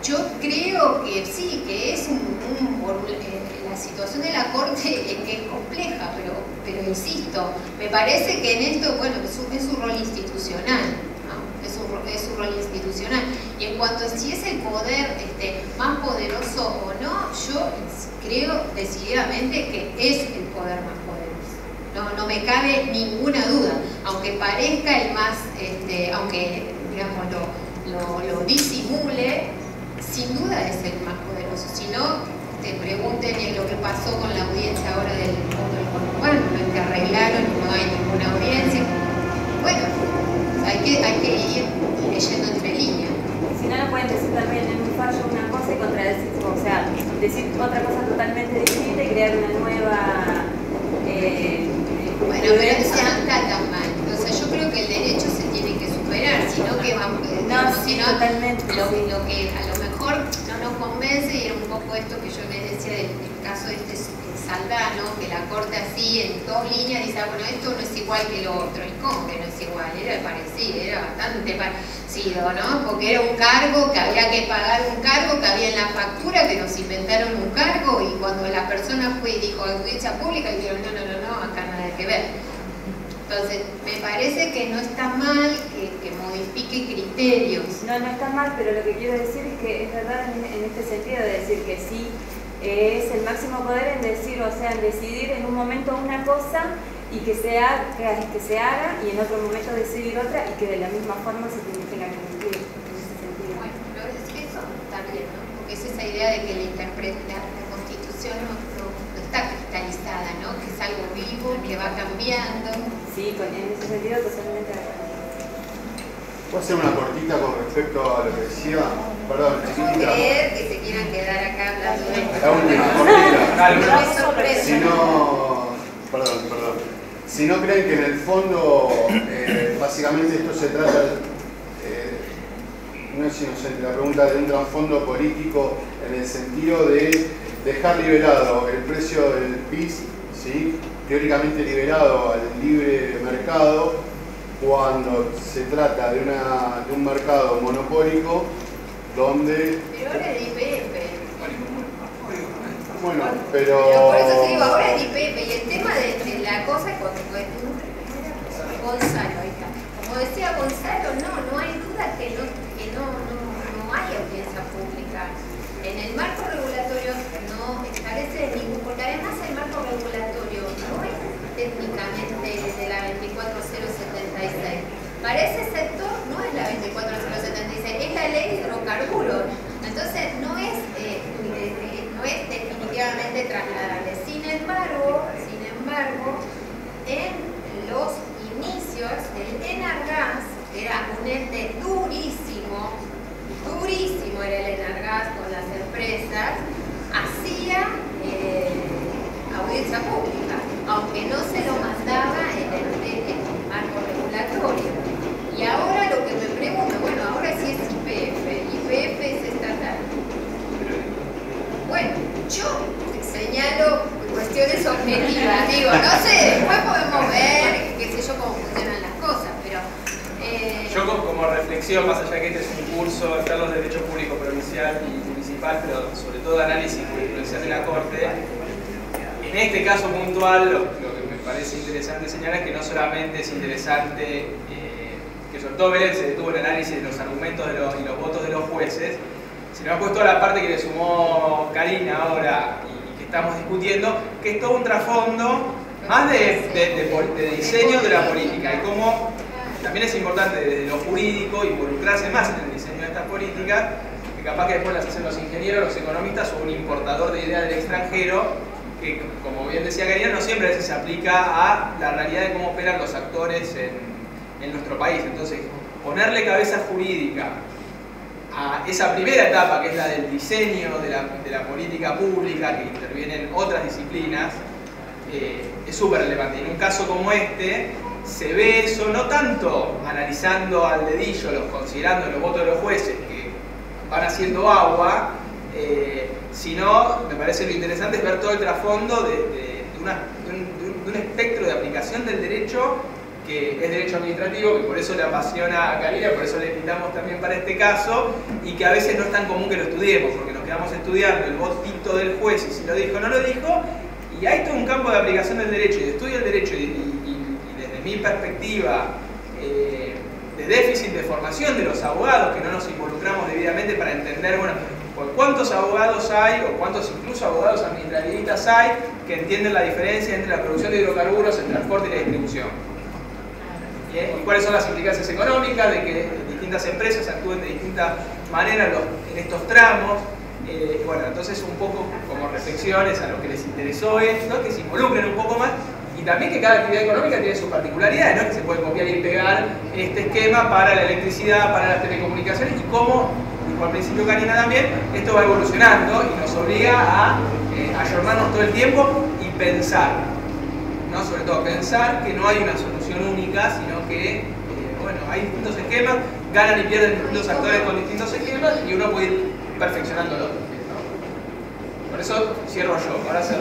yo creo que sí, que es la situación de la Corte es compleja, pero insisto, me parece que en esto, bueno, es su rol institucional, ¿no? Es su rol institucional. Y en cuanto a si es el poder más poderoso o no, yo creo decididamente que es el poder más poderoso. No me cabe ninguna duda, aunque parezca el más, aunque digamos lo disimule, sin duda es el más poderoso. Si no, pregunten lo que pasó con la audiencia ahora del mundo del conurbano, no es que arreglaron y no hay ninguna audiencia. Bueno, hay que ir leyendo entre líneas. Si no, pueden decir también en un fallo una cosa y contradecir, o sea, decir otra cosa totalmente distinta y crear una nueva... bueno, pero eso no está tan mal. O sea, yo creo que el derecho se tiene que superar, sino que vamos... totalmente. Lo que a lo mejor no nos convence, y era un poco esto que yo les decía del caso de Saldano, que la Corte así en 2 líneas dice, bueno, esto no es igual que lo otro. ¿Y cómo que no es igual? Era parecido, era bastante parecido, ¿no? Porque era un cargo, que había que pagar un cargo, que había en la factura, que nos inventaron un cargo, y cuando la persona fue y dijo audiencia pública, y dijeron, no, acá nada que ver. Entonces, me parece que no está mal que modifique criterios. No está mal, pero lo que quiero decir es que es verdad en este sentido de decir que sí es el máximo poder en decir, o sea, en decidir en un momento una cosa y que se haga y en otro momento decidir otra y que de la misma forma se tenga que cumplir en ese sentido. Bueno, pero es que eso está bien, ¿no? Porque es esa idea de que la Constitución no está cristalizada, ¿no? Que es algo vivo, que va cambiando. Sí, en ese sentido totalmente de acuerdo. ¿Puedo hacer una cortita con respecto a lo que decía? Perdón, chiquitita. Creer que se quieran quedar acá hablando de esto. La última, cortita. No es sorpresa. Si no, perdón. Si no creen que en el fondo, básicamente esto se trata, no es inocente la pregunta, de un trasfondo político en el sentido de dejar liberado el precio del PIS, ¿sí? Teóricamente liberado al libre mercado, cuando se trata de un mercado monopólico donde... Pero ahora es IPF. Bueno, Pero por eso te digo, ahora es IPF. Y el tema de la cosa es Gonzalo, ahí está. Como decía Gonzalo, no hay duda que no hay audiencia pública. En el marco regulatorio no establece ningún, porque además el marco regulatorio no es técnicamente de la 24076. Para ese sector no es la 24076, es la ley de hidrocarburos. Entonces no es definitivamente trasladable. Sin embargo, en los inicios del Enargas, que era un ente durísimo era el Enargas con las empresas, hacía audiencia pública, aunque no se lo mandaba en el marco regulatorio. Y ahora lo que me pregunto, bueno, ahora sí es IPF es estatal. Bueno, yo señalo cuestiones objetivas, digo, no sé, después podemos ver, qué sé yo, cómo funcionan las cosas, pero... Yo como reflexión, más allá que este es un curso, están los derechos públicos provincial y municipal, pero sobre todo análisis jurisprudencial de la Corte, en este caso puntual, lo que me parece interesante señalar es que no solamente es interesante que sobre todo Belén se detuvo en el análisis de los argumentos y los votos de los jueces, sino ha puesto la parte que le sumó Karina ahora y que estamos discutiendo, que es todo un trasfondo más de diseño de la política y cómo también es importante desde lo jurídico involucrarse más en el diseño de estas políticas, que capaz que después las hacen los ingenieros, los economistas o un importador de ideas del extranjero, que como bien decía Karina, no siempre a veces se aplica a la realidad de cómo operan los actores en nuestro país. Entonces, ponerle cabeza jurídica a esa primera etapa, que es la del diseño de la política pública, que intervienen otras disciplinas, es súper relevante. Y en un caso como este, se ve eso no tanto analizando al dedillo, considerando los votos de los jueces que van haciendo agua, sino, me parece lo interesante es ver todo el trasfondo de un espectro de aplicación del derecho que es derecho administrativo, que por eso le apasiona a Karina, por eso le invitamos también para este caso, y que a veces no es tan común que lo estudiemos, porque nos quedamos estudiando el votito del juez y si lo dijo o no lo dijo, y hay todo un campo de aplicación del derecho y de estudio del derecho y desde mi perspectiva de déficit de formación de los abogados, que no nos involucramos debidamente para entender, bueno, cuántos abogados hay o cuántos incluso abogados administrativistas hay que entienden la diferencia entre la producción de hidrocarburos, el transporte y la distribución. ¿Y cuáles son las implicancias económicas de que distintas empresas actúen de distintas maneras en estos tramos? Bueno, entonces un poco como reflexiones a lo que les interesó esto, que se involucren un poco más y también que cada actividad económica tiene sus particularidades, ¿no? Que se puede copiar y pegar este esquema para la electricidad, para las telecomunicaciones y cómo, dijo al principio Karina también, esto va evolucionando y nos obliga a ayornarnos todo el tiempo y pensar, ¿no? Sobre todo pensar que no hay una solución única, sino que bueno, hay distintos esquemas, ganan y pierden distintos actores con distintos esquemas y uno puede ir perfeccionándolo. Por eso cierro yo, ahora se